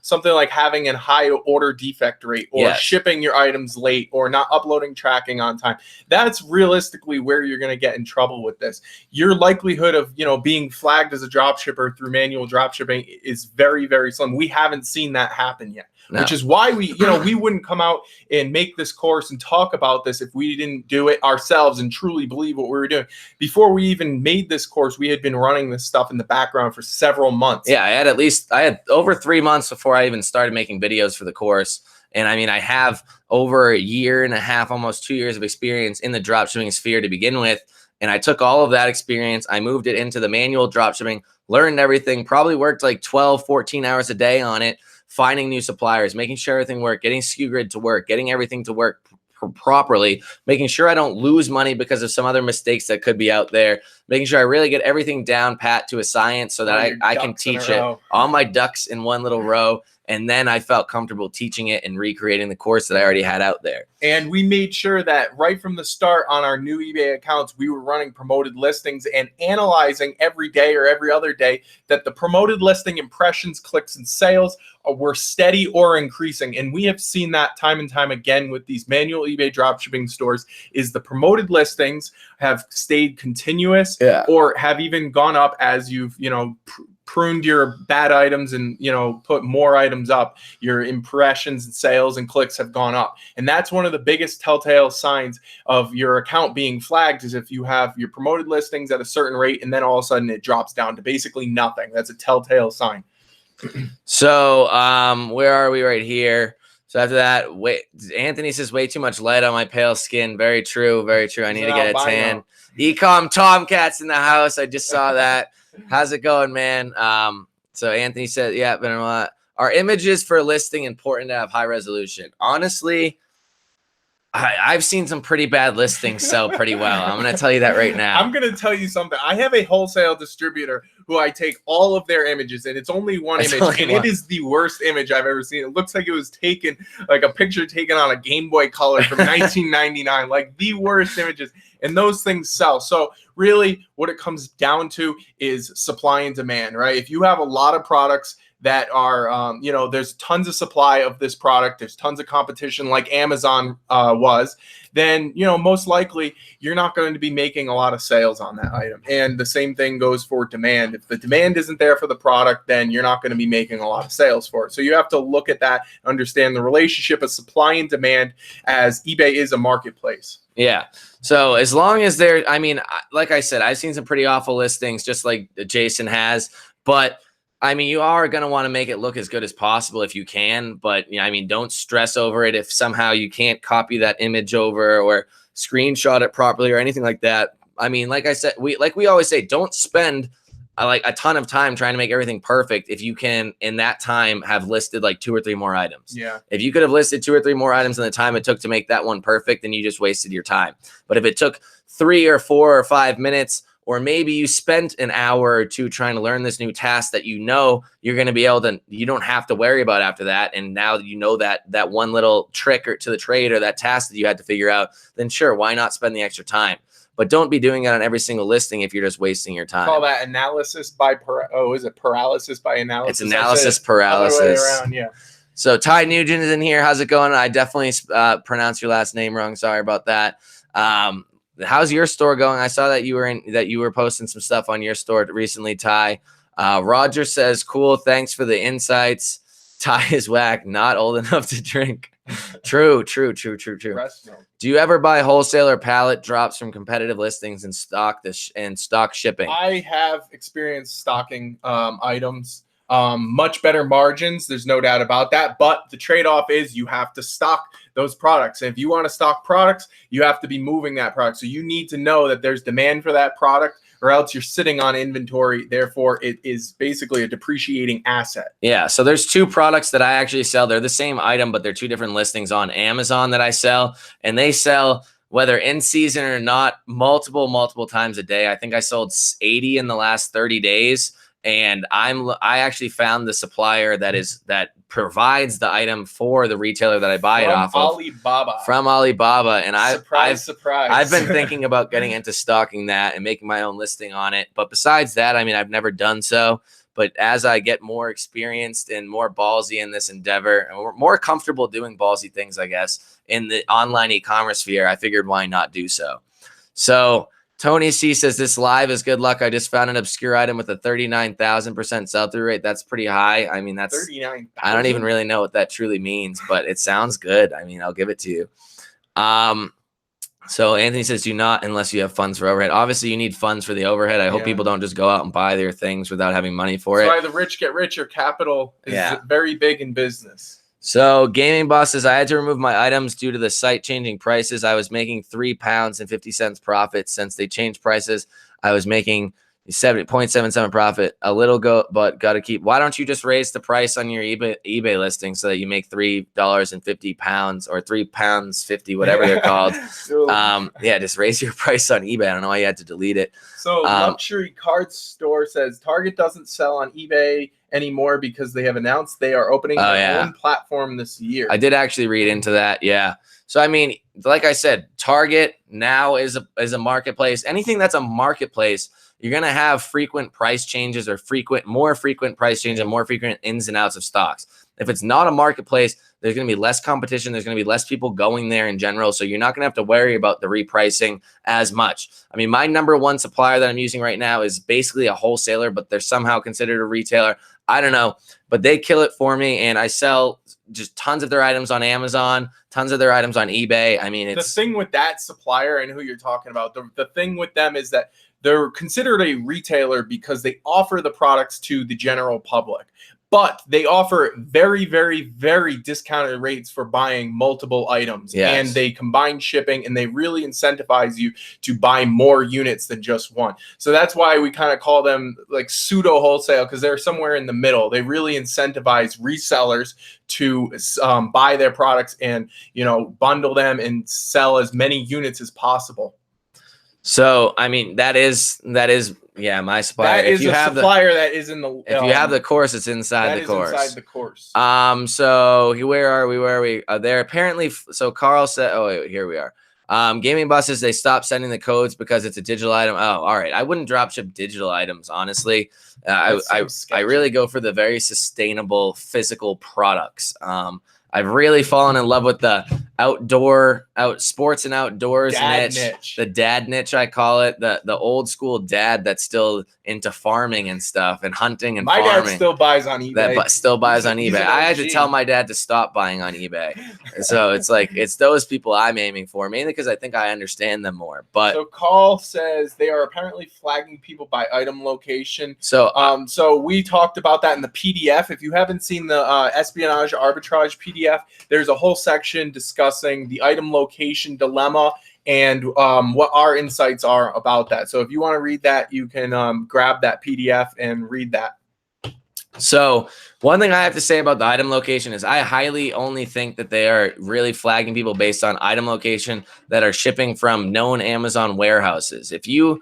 something like having a high order defect rate, or shipping your items late, or not uploading tracking on time. That's realistically where you're going to get in trouble with this. Your likelihood of, being flagged as a dropshipper through manual dropshipping is very, very slim. We haven't seen that happen yet. No. Which is why we wouldn't come out and make this course and talk about this if we didn't do it ourselves and truly believe what we were doing. Before we even made this course, we had been running this stuff in the background for several months. Yeah, I had over 3 months before I even started making videos for the course. And I mean, I have over a year and a half, almost 2 years of experience in the dropshipping sphere to begin with. And I took all of that experience, I moved it into the manual dropshipping, learned everything, probably worked like 12, 14 hours a day on it, finding new suppliers, making sure everything worked, getting Skew Grid to work, getting everything to work properly, making sure I don't lose money because of some other mistakes that could be out there, making sure I really get everything down pat to a science so that I can teach it, all my ducks in one little row. And then I felt comfortable teaching it and recreating the course that I already had out there. And we made sure that right from the start on our new eBay accounts, we were running promoted listings and analyzing every day or every other day that the promoted listing impressions, clicks, and sales were steady or increasing. And we have seen that time and time again with these manual eBay dropshipping stores, is the promoted listings have stayed continuous or have even gone up as you've, pruned your bad items and put more items up. Your impressions and sales and clicks have gone up, and that's one of the biggest telltale signs of your account being flagged, is if you have your promoted listings at a certain rate and then all of a sudden it drops down to basically nothing. That's a telltale sign. So where are we? Right here. So after that, Anthony says way too much light on my pale skin. Very true, very true. I need to get a tan. eCom Tomcats in the house. I just saw that. How's it going, man? So Anthony said, yeah, but are images for listing important to have high resolution? Honestly, I've seen some pretty bad listings sell pretty well. I'm going to tell you that right now. I'm going to tell you something. I have a wholesale distributor who I take all of their images, and it's only one image, and it is the worst image I've ever seen. It looks like it was taken, like a picture taken on a Game Boy Color from 1999, like the worst images. And those things sell. So really what it comes down to is supply and demand, right? If you have a lot of products that are, there's tons of supply of this product, there's tons of competition like Amazon was, then, most likely you're not going to be making a lot of sales on that item. And the same thing goes for demand. If the demand isn't there for the product, then you're not going to be making a lot of sales for it. So you have to look at that, understand the relationship of supply and demand, as eBay is a marketplace. Yeah. So as long as I mean, like I said, I've seen some pretty awful listings, just like Jason has, but I mean, you are going to want to make it look as good as possible if you can, but I mean, don't stress over it if somehow you can't copy that image over or screenshot it properly or anything like that. I mean, like I said, we always say, don't spend like a ton of time trying to make everything perfect if you can in that time have listed like 2 or 3 more items. Yeah. If you could have listed 2 or 3 more items in the time it took to make that one perfect, then you just wasted your time. But if it took 3 or 4 or 5 minutes, or maybe you spent an hour or 2 trying to learn this new task that you're going to be able to, you don't have to worry about after that. And now that one little trick or to the trade or that task that you had to figure out, then sure, why not spend the extra time? But don't be doing it on every single listing if you're just wasting your time. Call that analysis by is it paralysis by analysis? It's analysis paralysis. Other way around, yeah. So Ty Nugent is in here. How's it going? I definitely pronounced your last name wrong. Sorry about that. How's your store going? I saw that you were posting some stuff on your store recently, Ty. Roger says, cool. Thanks for the insights. Ty is whack, not old enough to drink. True. Do you ever buy wholesale or pallet drops from competitive listings and stock shipping? I have experienced stocking items, much better margins. There's no doubt about that. But the trade-off is you have to stock those products. And if you want to stock products, you have to be moving that product. So you need to know that there's demand for that product, or else you're sitting on inventory. Therefore, it is basically a depreciating asset. Yeah. So there's 2 products that I actually sell. They're the same item, but they're 2 different listings on Amazon that I sell. And they sell, whether in season or not, multiple times a day. I think I sold 80 in the last 30 days. and I actually found the supplier that provides the item for the retailer that I buy it off of. From Alibaba. And I've been thinking about getting into stocking that and making my own listing on it. But besides that, I mean, I've never done so. But as I get more experienced and more ballsy in this endeavor, and we're more comfortable doing ballsy things, I guess, in the online e-commerce sphere, I figured why not do so. So Tony C says, this live is good luck. I just found an obscure item with a 39,000% sell-through rate. That's pretty high. I mean, that's 39,000. I don't even really know what that truly means, but it sounds good. I mean, I'll give it to you. So Anthony says, do not unless you have funds for overhead. Obviously, you need funds for the overhead. I hope people don't just go out and buy their things without having money for it. That's why the rich get richer. Capital is very big in business. So Gaming Boss says, I had to remove my items due to the site changing prices. I was making £3.50 profit. Since they changed prices, I was making 0.77 profit. A little but got to keep. Why don't you just raise the price on your eBay listing so that you make £3.50 or £3.50, whatever they're called? Just raise your price on eBay. I don't know why you had to delete it. So Luxury Card Store says Target doesn't sell on eBay anymore because they have announced they are opening their own platform this year. I did actually read into that. Yeah. So, I mean, like I said, Target now is a marketplace. Anything that's a marketplace, you're going to have frequent price changes or more frequent price changes and more frequent ins and outs of stocks. If it's not a marketplace, there's going to be less competition. There's going to be less people going there in general. So you're not going to have to worry about the repricing as much. I mean, my number one supplier that I'm using right now is basically a wholesaler, but they're somehow considered a retailer. I don't know, but they kill it for me. And I sell just tons of their items on Amazon, tons of their items on eBay. I mean, it's the thing with that supplier and who you're talking about. The thing with them is that they're considered a retailer because they offer the products to the general public. But they offer very, very, very discounted rates for buying multiple items. Yes. And they combine shipping, and they really incentivize you to buy more units than just one. So that's why we kind of call them like pseudo wholesale, because they're somewhere in the middle. They really incentivize resellers to buy their products and, bundle them and sell as many units as possible. So, I mean, that is my supplier. That is a supplier that is in the. If you have the course, it's inside the course. Inside the course. So where are we? They're apparently. So Carl said, "Oh, wait, here we are." Gaming buses. They stopped sending the codes because it's a digital item. Oh, all right. I wouldn't drop ship digital items, honestly. I really go for the very sustainable physical products. I've really fallen in love with the sports and outdoors niche. The dad niche, I call it. The old school dad that's still into farming and stuff and hunting and farming. My dad still buys on eBay. Still buys on eBay. I had to tell my dad to stop buying on eBay. So it's like, it's those people I'm aiming for, mainly because I think I understand them more. But so Carl says they are apparently flagging people by item location. So we talked about that in the PDF. If you haven't seen the espionage arbitrage PDF, there's a whole section discussing the item location dilemma and what our insights are about that. So if you want to read that, you can grab that PDF and read that. So one thing I have to say about the item location is I highly only think that they are really flagging people based on item location that are shipping from known Amazon warehouses. If you're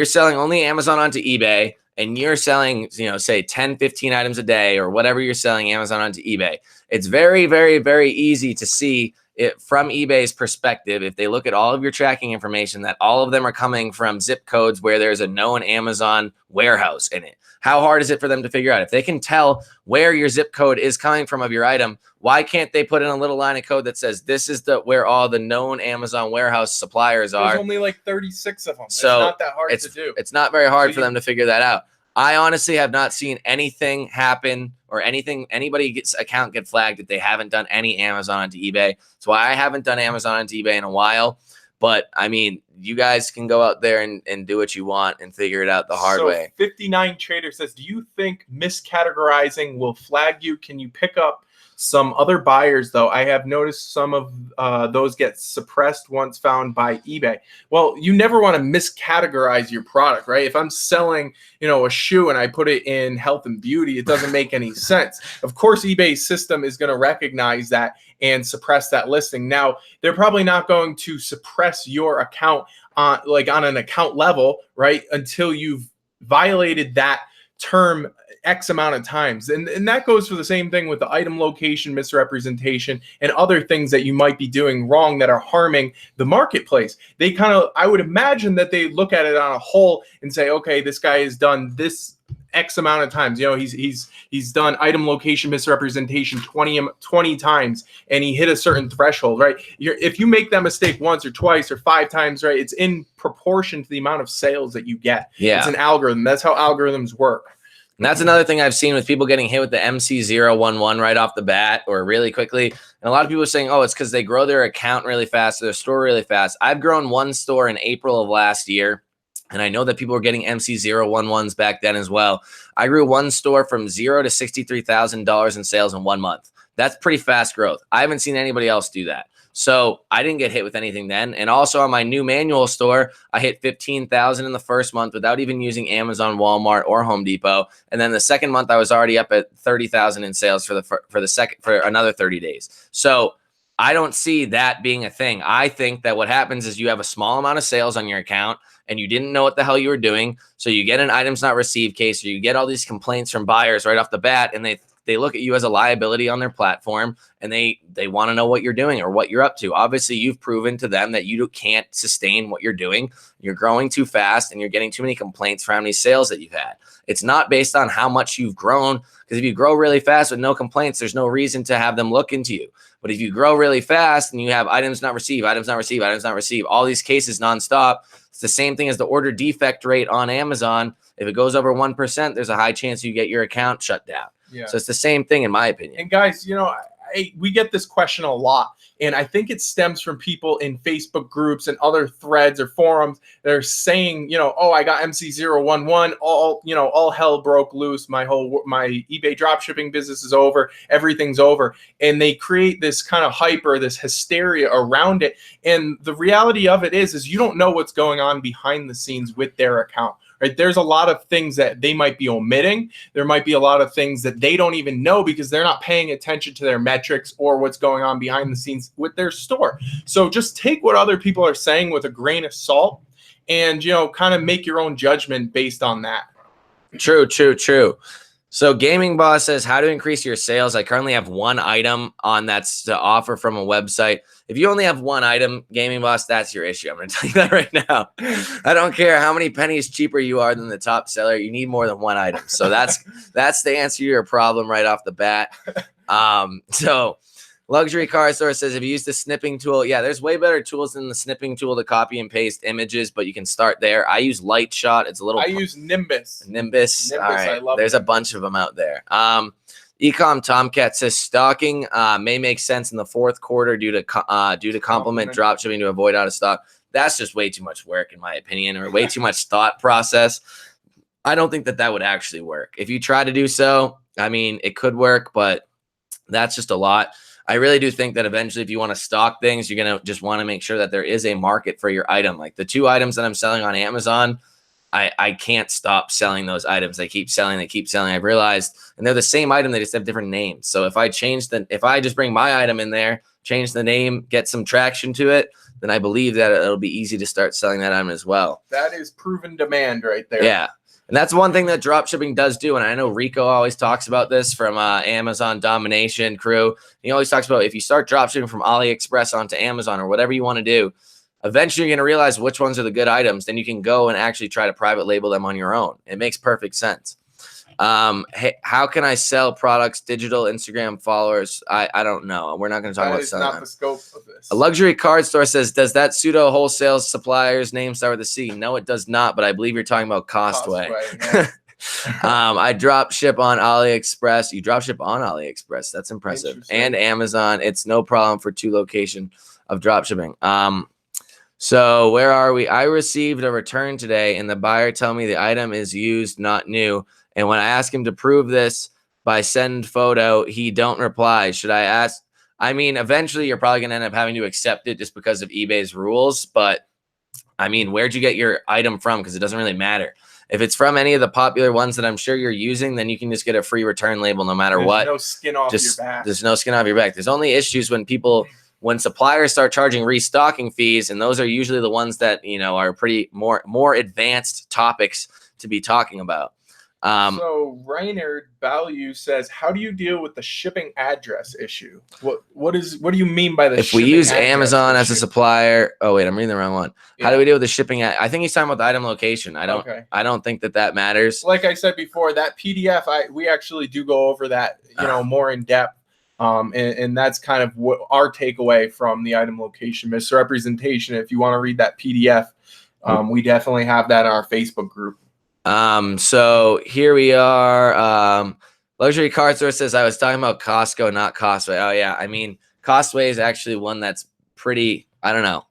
selling only Amazon onto eBay, and you're selling, say 10, 15 items a day or whatever you're selling Amazon onto eBay, it's very, very, very easy to see it from eBay's perspective. If they look at all of your tracking information, that all of them are coming from zip codes where there's a known Amazon warehouse in it. How hard is it for them to figure out? If they can tell where your zip code is coming from of your item, why can't they put in a little line of code that says this is where all the known Amazon warehouse suppliers are? There's only like 36 of them. So it's not that hard to do. It's not very hard for them to figure that out. I honestly have not seen anything happen or anybody's account get flagged that they haven't done any Amazon onto eBay. That's why I haven't done Amazon onto eBay in a while. But I mean, you guys can go out there and do what you want and figure it out the hard way. 59 Trader says, do you think miscategorizing will flag you? Can you pick up some other buyers, though? I have noticed some of those get suppressed once found by eBay. Well, you never want to miscategorize your product, right? If I'm selling, a shoe and I put it in health and beauty, it doesn't make any sense. Of course, eBay's system is going to recognize that and suppress that listing. Now, they're probably not going to suppress your account on an account level, right? Until you've violated that term X amount of times. And that goes for the same thing with the item location misrepresentation and other things that you might be doing wrong that are harming the marketplace. They kind of, I would imagine that they look at it on a whole and say, okay, this guy has done this X amount of times. You know, he's done item location misrepresentation 20 times, and he hit a certain threshold, right? If you make that mistake once or twice or 5 times, right, it's in proportion to the amount of sales that you get. Yeah. It's an algorithm. That's how algorithms work. And that's another thing I've seen with people getting hit with the MC011 right off the bat or really quickly. And a lot of people are saying, oh, it's because they grow their account really fast, their store really fast. I've grown one store in April of last year, and I know that people were getting MC011s back then as well. I grew one store from $0 to $63,000 in sales in 1 month. That's pretty fast growth. I haven't seen anybody else do that. So I didn't get hit with anything then. And also on my new manual store, I hit 15,000 in the first month without even using Amazon, Walmart, or Home Depot. And then the second month, I was already up at 30,000 in sales for another 30 days. So I don't see that being a thing. I think that what happens is you have a small amount of sales on your account and you didn't know what the hell you were doing. So you get an items not received case, or you get all these complaints from buyers right off the bat, and they look at you as a liability on their platform, and they want to know what you're doing or what you're up to. Obviously, you've proven to them that you can't sustain what you're doing. You're growing too fast, and you're getting too many complaints for how many sales that you've had. It's not based on how much you've grown, because if you grow really fast with no complaints, there's no reason to have them look into you. But if you grow really fast and you have items not received, items not received, items not received, all these cases nonstop, it's the same thing as the order defect rate on Amazon. If it goes over 1%, there's a high chance you get your account shut down. Yeah. So it's the same thing in my opinion. And guys, you know, we get this question a lot, and I think it stems from people in Facebook groups and other threads or forums that are saying, you know, oh, I got MC011, all hell broke loose. My eBay dropshipping business is over. Everything's over. And they create this kind of hype or this hysteria around it. And the reality of it is you don't know what's going on behind the scenes with their account. Right? There's a lot of things that they might be omitting. There might be a lot of things that they don't even know because they're not paying attention to their metrics or what's going on behind the scenes with their store. So just take what other people are saying with a grain of salt and, you know, kind of make your own judgment based on that. True. So Gaming Boss says, how to increase your sales. I currently have one item on that's to offer from a website. If you only have one item, Gaming Boss, that's your issue. I'm going to tell you that right now. I don't care how many pennies cheaper you are than the top seller. You need more than one item. So that's the answer to your problem right off the bat. So Luxury Car Store says, have you used the snipping tool? Yeah, there's way better tools than the snipping tool to copy and paste images, but you can start there. I use Light Shot. It's a little. I use Nimbus. All right. I love there's a bunch of them out there. eCom Tomcat says stocking may make sense in the fourth quarter due to complement dropshipping to avoid out of stock. That's just way too much work, in my opinion, or way too much thought process. I don't think that would actually work. If you try to do so, I mean, it could work, but that's just a lot. I really do think that eventually if you want to stock things, you're going to just want to make sure that there is a market for your item. Like the 2 items that I'm selling on Amazon, I can't stop selling those items. They keep selling. I've realized, and they're the same item. They just have different names. So if I just bring my item in there, change the name, get some traction to it, then I believe that it'll be easy to start selling that item as well. That is proven demand right there. Yeah. And that's one thing that dropshipping does do. And I know Rico always talks about this from Amazon Domination crew. He always talks about if you start dropshipping from AliExpress onto Amazon or whatever you want to do, eventually you're going to realize which ones are the good items. Then you can go and actually try to private label them on your own. It makes perfect sense. Hey, how can I sell products, digital Instagram followers? I don't know. We're not going to talk about selling. That is not the scope of this. A luxury card store says, does that pseudo wholesale supplier's name start with a C? No, it does not, but I believe you're talking about Costway. Yeah. I drop ship on AliExpress. You drop ship on AliExpress. That's impressive. And Amazon. It's no problem for 2 location of drop shipping. So where are we? I received a return today and the buyer tell me the item is used, not new. And when I ask him to prove this by send photo, he don't reply. Should I ask? I mean, eventually you're probably going to end up having to accept it just because of eBay's rules. But I mean, where'd you get your item from? Because it doesn't really matter. If it's from any of the popular ones that I'm sure you're using, then you can just get a free return label no matter what. There's no skin off your back. There's no skin off your back. There's only issues when suppliers start charging restocking fees, and those are usually the ones that, you know, are pretty more advanced topics to be talking about. So Reynard Value says, how do you deal with the shipping address issue? What do you mean by the if we use Amazon as a supplier? Oh wait, I'm reading the wrong one. Yeah. How do we deal with the shipping? I think he's talking about the item location. I don't think that matters. Like I said before, that PDF, we actually do go over that, more in depth. And that's kind of what our takeaway from the item location misrepresentation. If you want to read that PDF, we definitely have that in our Facebook group. So here we are. Luxury Car Store says, I was talking about Costco, not Costway. Oh yeah. I mean, Costway is actually one that's pretty, I don't know.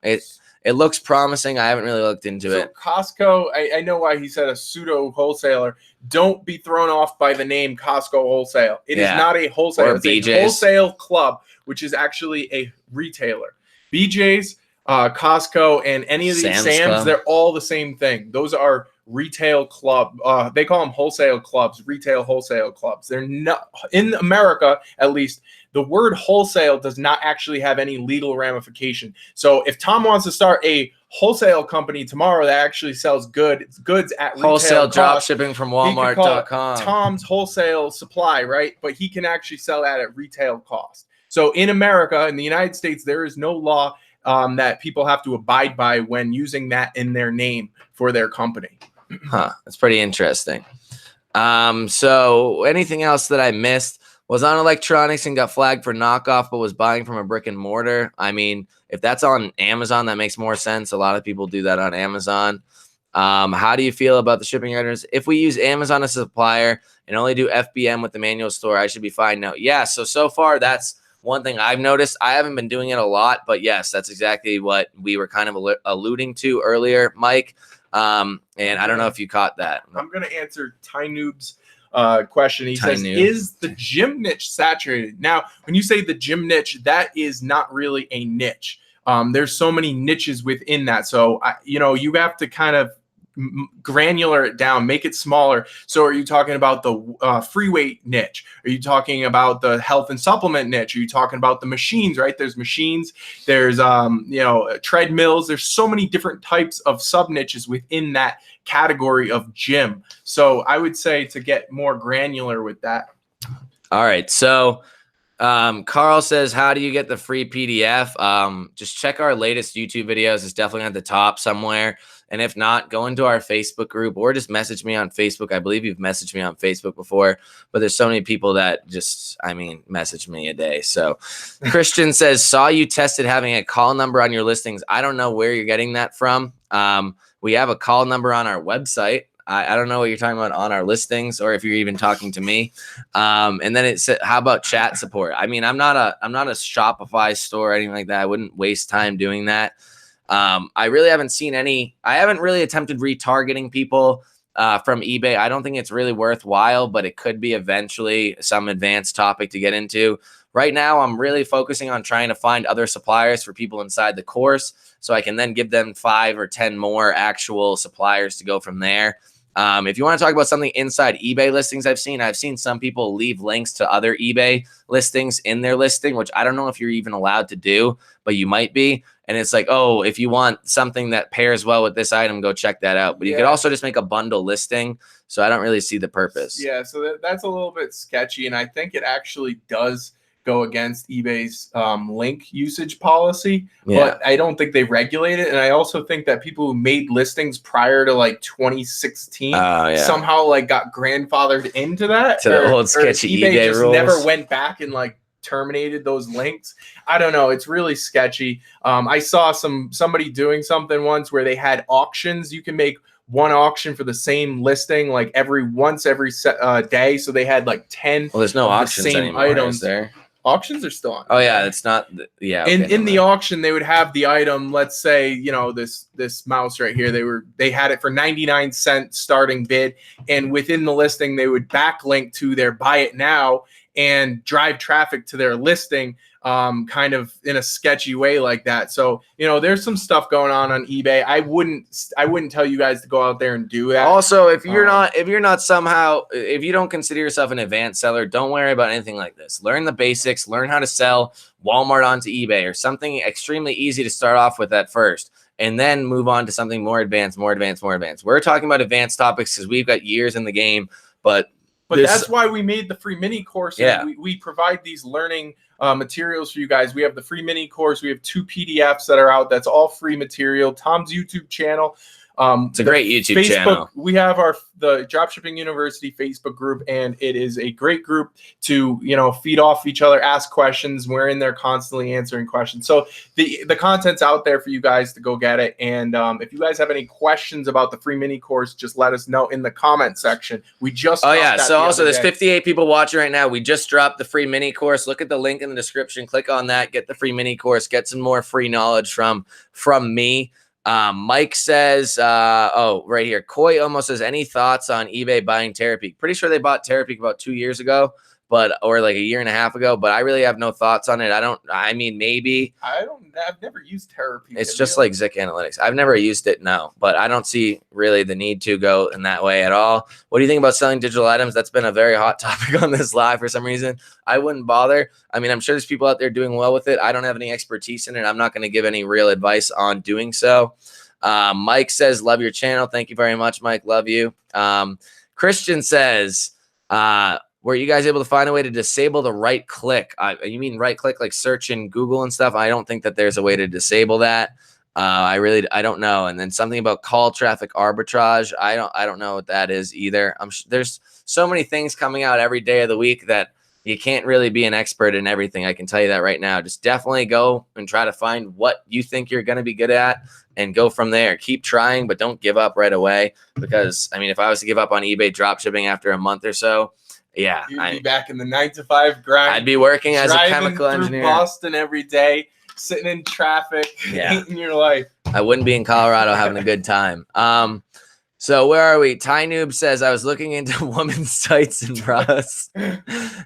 It looks promising. I haven't really looked into it. Costco, I know why he said a pseudo wholesaler. Don't be thrown off by the name Costco Wholesale. It is not a wholesale. It's a wholesale club, which is actually a retailer. BJ's, Costco, and any of these Sam's, they're all the same thing. Those are retail club. They call them wholesale clubs, retail wholesale clubs. They're not, in America, at least, the word wholesale does not actually have any legal ramification. So if Tom wants to start a wholesale company tomorrow that actually sells goods at retail wholesale cost, drop shipping from Walmart.com, Tom's wholesale supply, right? But he can actually sell that at retail cost. So in America, in the United States, there is no law that people have to abide by when using that in their name for their company. Huh. That's pretty interesting. So anything else that I missed? Was on electronics and got flagged for knockoff, but was buying from a brick and mortar. I mean, if that's on Amazon, that makes more sense. A lot of people do that on Amazon. How do you feel about the shipping address? If we use Amazon as a supplier and only do FBM with the manual store, I should be fine. No. Yeah. So far, that's one thing I've noticed. I haven't been doing it a lot, but yes, that's exactly what we were kind of alluding to earlier, Mike. And I don't know if you caught that. I'm going to answer Ty Noob's question. He says, is the gym niche saturated? Now, when you say the gym niche, that is not really a niche. There's so many niches within that. So, you have to kind of granular it down, make it smaller. So are you talking about the free weight niche? Are you talking about the health and supplement niche? Are you talking about the machines, right? There's machines, there's treadmills. There's so many different types of sub niches within that category of gym. So I would say to get more granular with that. All right. So Carl says, how do you get the free PDF? Just check our latest YouTube videos. It's definitely at the top somewhere. And if not, go into our Facebook group or just message me on Facebook. I believe you've messaged me on Facebook before, but there's so many people that just, message me a day. So Christian says, saw you tested having a call number on your listings. I don't know where you're getting that from. We have a call number on our website. I don't know what you're talking about on our listings, or if you're even talking to me. And then it said, how about chat support? I'm not a Shopify store or anything like that. I wouldn't waste time doing that. I really haven't seen any. I haven't really attempted retargeting people from eBay. I don't think it's really worthwhile, but it could be eventually some advanced topic to get into. Right now, I'm really focusing on trying to find other suppliers for people inside the course, so I can then give them 5 or 10 more actual suppliers to go from there. If you want to talk about something inside eBay listings, I've seen some people leave links to other eBay listings in their listing, which I don't know if you're even allowed to do, but you might be. And it's like, oh, if you want something that pairs well with this item, go check that out. But you could also just make a bundle listing. So I don't really see the purpose. Yeah, so that's a little bit sketchy. And I think it actually does go against eBay's link usage policy, but I don't think they regulate it. And I also think that people who made listings prior to like 2016 somehow like got grandfathered into that. To the old sketchy eBay just rules. Never went back and like terminated those links. I don't know. It's really sketchy. I saw somebody doing something once where they had auctions. You can make one auction for the same listing like every day. So they had like 10. Well, there's no auctions anymore, items. Is there? Auctions are still on. Oh yeah, it's not. Yeah. Okay, in the auction, they would have the item. Let's say this mouse right here. They had it for 99 cents starting bid, and within the listing, they would backlink to their buy it now and drive traffic to their listing, kind of in a sketchy way like that. So there's some stuff going on eBay. I wouldn't tell you guys to go out there and do that. Also, if you don't consider yourself an advanced seller, don't worry about anything like this. Learn the basics. Learn how to sell Walmart onto eBay or something extremely easy to start off with at first, and then move on to something more advanced. We're talking about advanced topics because we've got years in the game. But that's why we made the free mini course. Yeah. We provide these learning materials for you guys. We have the free mini course. We have 2 PDFs that are out. That's all free material. Tom's YouTube channel. It's a great YouTube channel. We have the Dropshipping University Facebook group, and it is a great group to feed off each other, ask questions. We're in there constantly answering questions. So the content's out there for you guys to go get it. And if you guys have any questions about the free mini course, just let us know in the comment section. We just so also there's 58 people watching right now. We just dropped the free mini course. Look at the link in the description. Click on that. Get the free mini course. Get some more free knowledge from me. Mike says, right here, Coy almost says, any thoughts on eBay buying Terapeak? Pretty sure they bought Terapeak about 2 years ago, or like a year and a half ago, but I really have no thoughts on it. Maybe. I've never used Terapeak. It's just like Zik Analytics. I've never used it, no, but I don't see really the need to go in that way at all. What do you think about selling digital items? That's been a very hot topic on this live for some reason. I wouldn't bother. I'm sure there's people out there doing well with it. I don't have any expertise in it. I'm not going to give any real advice on doing so. Mike says, love your channel. Thank you very much, Mike. Love you. Christian says, were you guys able to find a way to disable the right click? You mean right click like search in Google and stuff? I don't think that there's a way to disable that. I don't know. And then something about call traffic arbitrage. I don't know what that is either. There's so many things coming out every day of the week that you can't really be an expert in everything. I can tell you that right now. Just definitely go and try to find what you think you're going to be good at and go from there. Keep trying, but don't give up right away. Because if I was to give up on eBay dropshipping after a month or so, yeah, you'd be back in the 9-to-5 grind. I'd be working as a chemical engineer. Boston every day, sitting in traffic, hating your life. I wouldn't be in Colorado having a good time. So where are we? Ty Noob says, I was looking into women's tights and bras.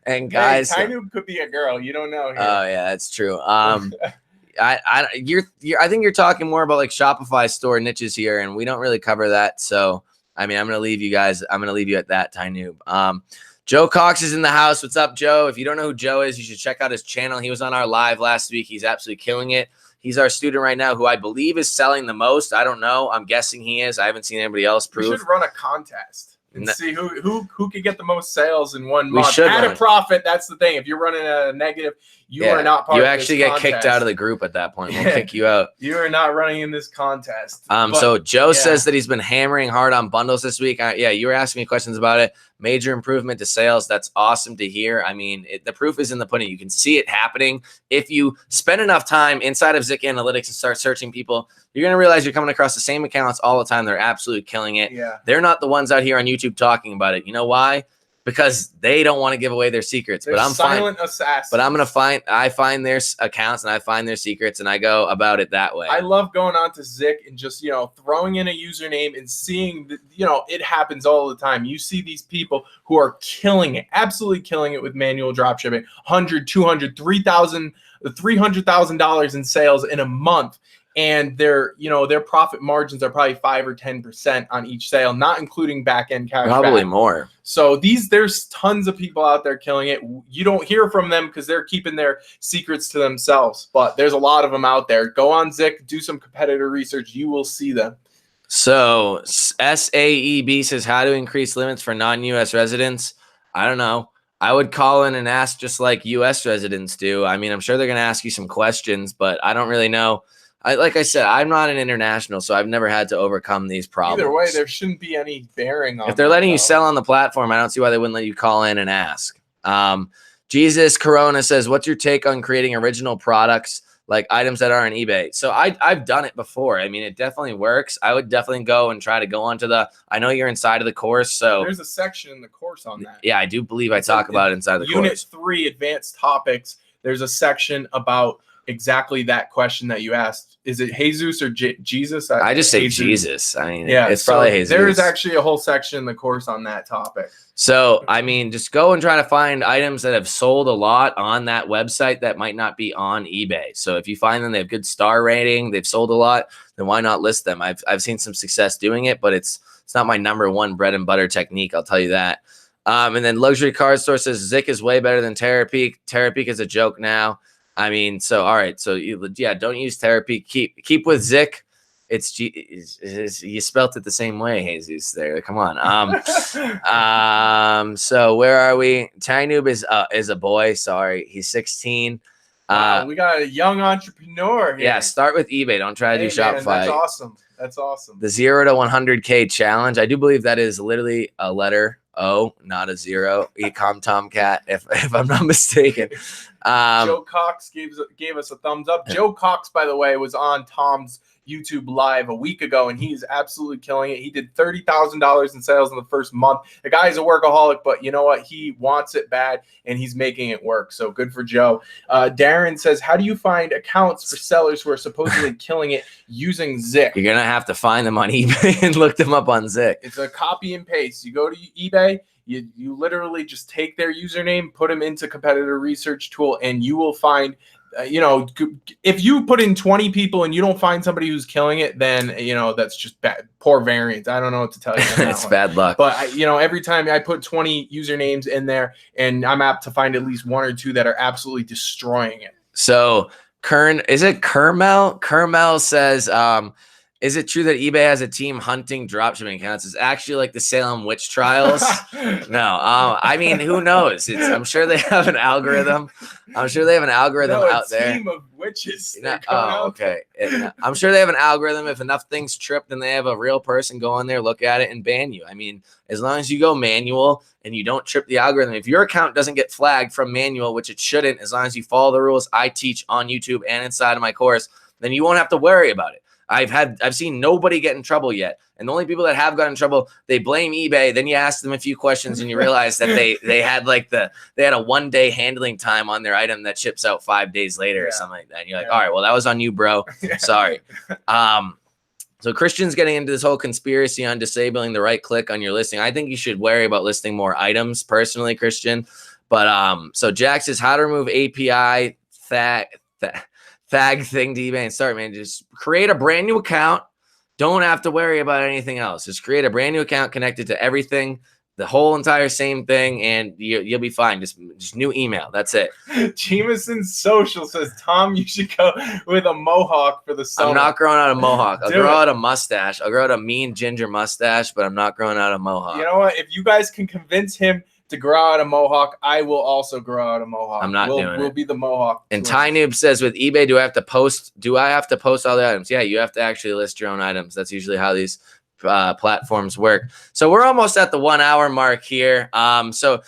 And guys, Ty Noob could be a girl. You don't know. Here. Oh yeah, that's true. I think you're talking more about like Shopify store niches here, and we don't really cover that. So I'm gonna leave you guys. I'm gonna leave you at that, Ty Noob. Joe Cox is in the house. What's up, Joe? If you don't know who Joe is, you should check out his channel. He was on our live last week. He's absolutely killing it. He's our student right now who I believe is selling the most. I don't know. I'm guessing he is. I haven't seen anybody else prove. We should run a contest and see who could get the most sales in 1 month. We should at a profit. That's the thing. If you're running a negative, you are not part of this contest. You actually get kicked out of the group at that point. We'll kick you out. You are not running in this contest. So Joe says that he's been hammering hard on bundles this week. You were asking me questions about it. Major improvement to sales. That's awesome to hear. The proof is in the pudding. You can see it happening. If you spend enough time inside of Zik Analytics and start searching people, you're going to realize you're coming across the same accounts all the time. They're absolutely killing it. Yeah. They're not the ones out here on YouTube talking about it. You know why? Because they don't want to give away their secrets. They're silent assassins. But I find their accounts and I find their secrets and I go about it that way. I love going on to Zik and just, throwing in a username and seeing, it happens all the time. You see these people who are killing it, absolutely killing it with manual dropshipping, $100,000, $200,000, $300,000, $300,000 in sales in a month. And their profit margins are probably 5 or 10% on each sale, not including back end cash. Probably more. So there's tons of people out there killing it. You don't hear from them because they're keeping their secrets to themselves. But there's a lot of them out there. Go on Zik, do some competitor research. You will see them. So SAEB says how to increase limits for non-U.S. residents. I don't know. I would call in and ask just like U.S. residents do. I'm sure they're going to ask you some questions, but I don't really know. Like I said, I'm not an international, so I've never had to overcome these problems. Either way, there shouldn't be any bearing on. If they're letting you sell on the platform, I don't see why they wouldn't let you call in and ask. Jesus Corona says, what's your take on creating original products like items that are on eBay? So I've done it before. It definitely works. I would definitely go and try to go onto I know you're inside of the course. So there's a section in the course on that. Yeah, I do believe I talk about it inside the course. Unit 3, advanced topics. There's a section about exactly that question that you asked. Is it Jesus or Jesus? I just say Jesus. It's probably Jesus. There is actually a whole section in the course on that topic. So, just go and try to find items that have sold a lot on that website that might not be on eBay. So if you find them, they have good star rating, they've sold a lot, then why not list them? I've seen some success doing it, but it's not my number one bread and butter technique. I'll tell you that. And then Luxury Card Store says Zik is way better than Terapeak. Terapeak is a joke now. All right. So don't use Terapeak. Keep with Zik. You spelt it the same way, Jesus. There, come on. So where are we? Tiny Noob is a boy. Sorry, he's 16. Wow, we got a young entrepreneur here. Yeah, start with eBay. Don't try to do Shopify. That's awesome. That's awesome. The 0 to 100K challenge. I do believe that is literally a letter O, not a 0. eCom Tomcat, if I'm not mistaken. Joe Cox gave us a thumbs up. Joe Cox, by the way, was on Tom's YouTube live a week ago, and he's absolutely killing it. He did $30,000 in sales in the first month. The guy's a workaholic, but you know what? He wants it bad, and he's making it work. So good for Joe. Darren says, how do you find accounts for sellers who are supposedly killing it using Zik? You're going to have to find them on eBay and look them up on Zik. It's a copy and paste. You go to eBay, you literally just take their username, put them into competitor research tool, and you will find if you put in 20 people and you don't find somebody who's killing it, then that's just bad, poor variance. I don't know what to tell you. It's bad luck. But every time I put 20 usernames in there, and I'm apt to find at least 1 or 2 that are absolutely destroying it. So is it Kermel? Kermel says, is it true that eBay has a team hunting dropshipping accounts? It's actually like the Salem witch trials. No, I mean, who knows? I'm sure they have an algorithm. I'm sure they have an algorithm out there. Team of witches. Okay. I'm sure they have an algorithm. If enough things trip, then they have a real person go in there, look at it, and ban you. I mean, as long as you go manual and you don't trip the algorithm, if your account doesn't get flagged from manual, which it shouldn't, as long as you follow the rules I teach on YouTube and inside of my course, then you won't have to worry about it. I've seen nobody get in trouble yet. And the only people that have gotten in trouble, they blame eBay. Then you ask them a few questions and you realize that they had a 1 day handling time on their item that ships out 5 days later or something like that. And you're like, all right, well, that was on you, bro. Sorry. So Christian's getting into this whole conspiracy on disabling the right click on your listing. I think you should worry about listing more items personally, Christian. But so Jack says how to remove API tag thing to eBay and start, man. Just create a brand new account. Don't have to worry about anything else. Just create a brand new account connected to everything, the whole entire same thing, and you'll be fine. Just new email. That's it. Jameson Social says, Tom, you should go with a mohawk for the summer. I'm not growing out a mohawk. I'll grow out a mustache. I'll grow out a mean ginger mustache, but I'm not growing out a mohawk. You know what? If you guys can convince him to grow out a mohawk, I will also grow out a mohawk. I'm not doing it. We'll be the mohawk. And Ty Noob says, with eBay, do I have to post all the items? Yeah, you have to actually list your own items. That's usually how these platforms work. So we're almost at the 1 hour mark here. So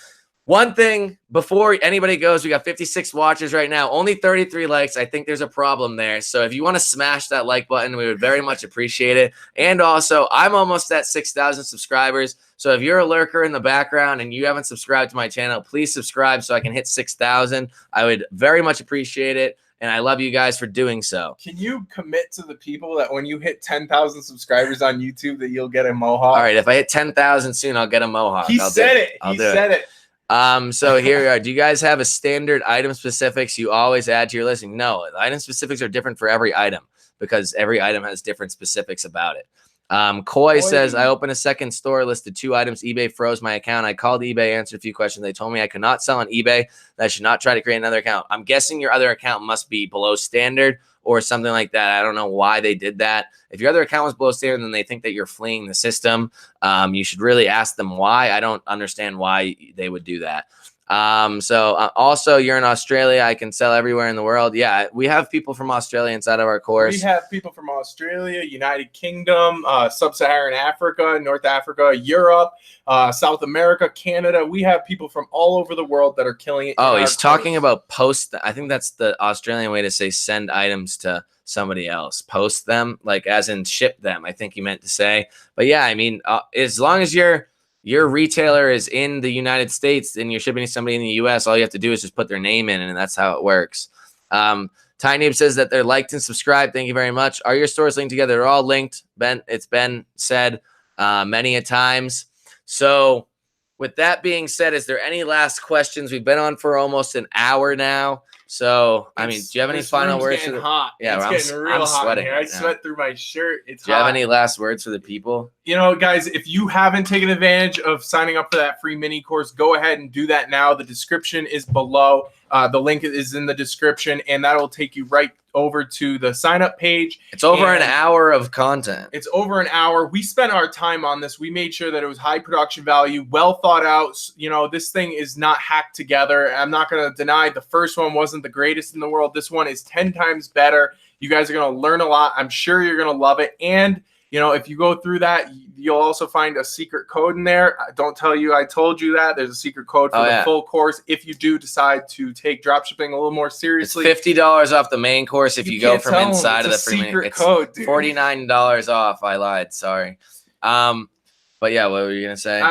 one thing before anybody goes, we got 56 watchers right now, only 33 likes. I think there's a problem there. So if you want to smash that like button, we would very much appreciate it. And also, I'm almost at 6,000 subscribers. So if you're a lurker in the background and you haven't subscribed to my channel, please subscribe so I can hit 6,000. I would very much appreciate it. And I love you guys for doing so. Can you commit to the people that when you hit 10,000 subscribers on YouTube that you'll get a mohawk? All right, if I hit 10,000 soon, I'll get a mohawk. He said it. So here we are. Do you guys have a standard item specifics you always add to your listing? No, the item specifics are different for every item because every item has different specifics about it. Koi says, I opened a second store, listed 2 items. eBay froze my account. I called eBay, answered a few questions. They told me I could not sell on eBay, that I should not try to create another account. I'm guessing your other account must be below standard or something like that. I don't know why they did that. If your other account was below standard, then they think that you're fleeing the system. You should really ask them why. I don't understand why they would do that. Also, you're in Australia. I can sell everywhere in the world. Yeah, we have people from Australia inside of our course. We have people from Australia, United Kingdom, Sub-Saharan Africa, North Africa, Europe, South America, Canada. We have people from all over the world that are killing it. Oh, he's talking about post. I think that's the Australian way to say send items to somebody else. Post them, like as in ship them, I think he meant to say. But yeah, I mean, as long as your retailer is in the United States and you're shipping to somebody in the US, all you have to do is just put their name in, and that's how it works. Tiny says that they're liked and subscribed. Thank you very much. Are your stores linked together? They're all linked. It's been said many a times. So with that being said, is there any last questions? We've been on for almost an hour now. So, I mean, do you have any final words for the hot? Yeah, it's getting real I'm hot sweating in here. right I now. sweat through my shirt. It's Do you hot. have any last words for the people? You know, guys, if you haven't taken advantage of signing up for that free mini course, go ahead and do that now. The description is below. The link is in the description, and that'll take you right over to the sign up page. It's over an hour of content. It's over an hour. We spent our time on this. We made sure that it was high production value, well thought out. You know, this thing is not hacked together. I'm not going to deny the first one wasn't the greatest in the world. This one is 10 times better. You guys are going to learn a lot. I'm sure you're going to love it. And you know, if you go through that, you'll also find a secret code in there. Don't tell you I told you that. There's a secret code for the full course if you do decide to take dropshipping a little more seriously. It's $50 off the main course if you go from inside of the free secret code, dude. $49 off. I lied. Sorry. But yeah, what were you gonna say?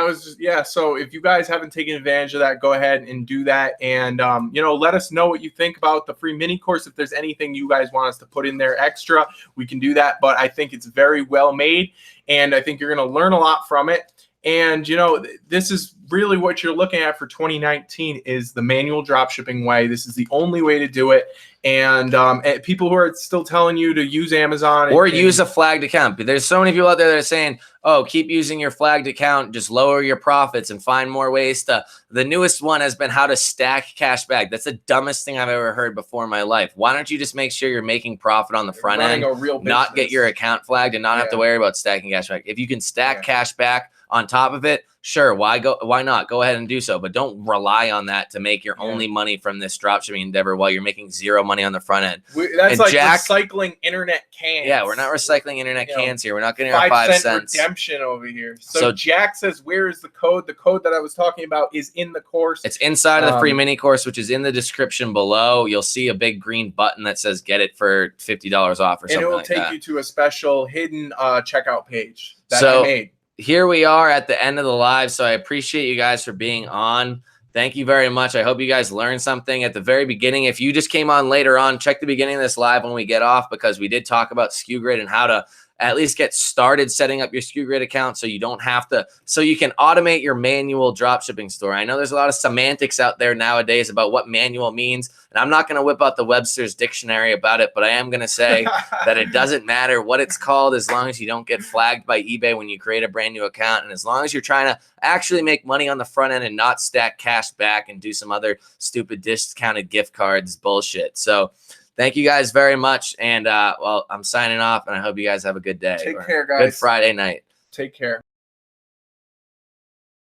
So if you guys haven't taken advantage of that, go ahead and do that, and you know, let us know what you think about the free mini course. If there's anything you guys want us to put in there extra, we can do that. But I think it's very well made, and I think you're gonna learn a lot from it. And you know, this is really what you're looking at for 2019 is the manual dropshipping way. This is the only way to do it. And people who are still telling you to use Amazon or use a flagged account. There's so many people out there that are saying, oh, keep using your flagged account, just lower your profits and find more ways to. The newest one has been how to stack cash back. That's the dumbest thing I've ever heard before in my life. Why don't you just make sure you're making profit on the front end, not get your account flagged and not have to worry about stacking cash back? If you can stack cash back on top of it, sure, why not? Go ahead and do so, but don't rely on that to make your only money from this dropshipping endeavor while you're making zero money on the front end. That's like recycling internet cans. Yeah, we're not recycling internet cans here. We're not getting our 5 cents redemption over here. So Jack says, where is the code? The code that I was talking about is in the course. It's inside of the free mini course, which is in the description below. You'll see a big green button that says get it for $50 off or something like that. And it will take you to a special hidden checkout page that I made. Here we are at the end of the live, so I appreciate you guys for being on. Thank you very much. I hope you guys learned something at the very beginning. If you just came on later on, check the beginning of this live when we get off, because we did talk about Skew Grid and how to at least get started setting up your Skew Grid account so you don't have to, so you can automate your manual dropshipping store. I know there's a lot of semantics out there nowadays about what manual means, and I'm not going to whip out the Webster's dictionary about it, but I am going to say that it doesn't matter what it's called as long as you don't get flagged by eBay when you create a brand new account, and as long as you're trying to actually make money on the front end and not stack cash back and do some other stupid discounted gift cards bullshit. So thank you guys very much. And well, I'm signing off, and I hope you guys have a good day. Take care, guys. Good Friday night. Take care.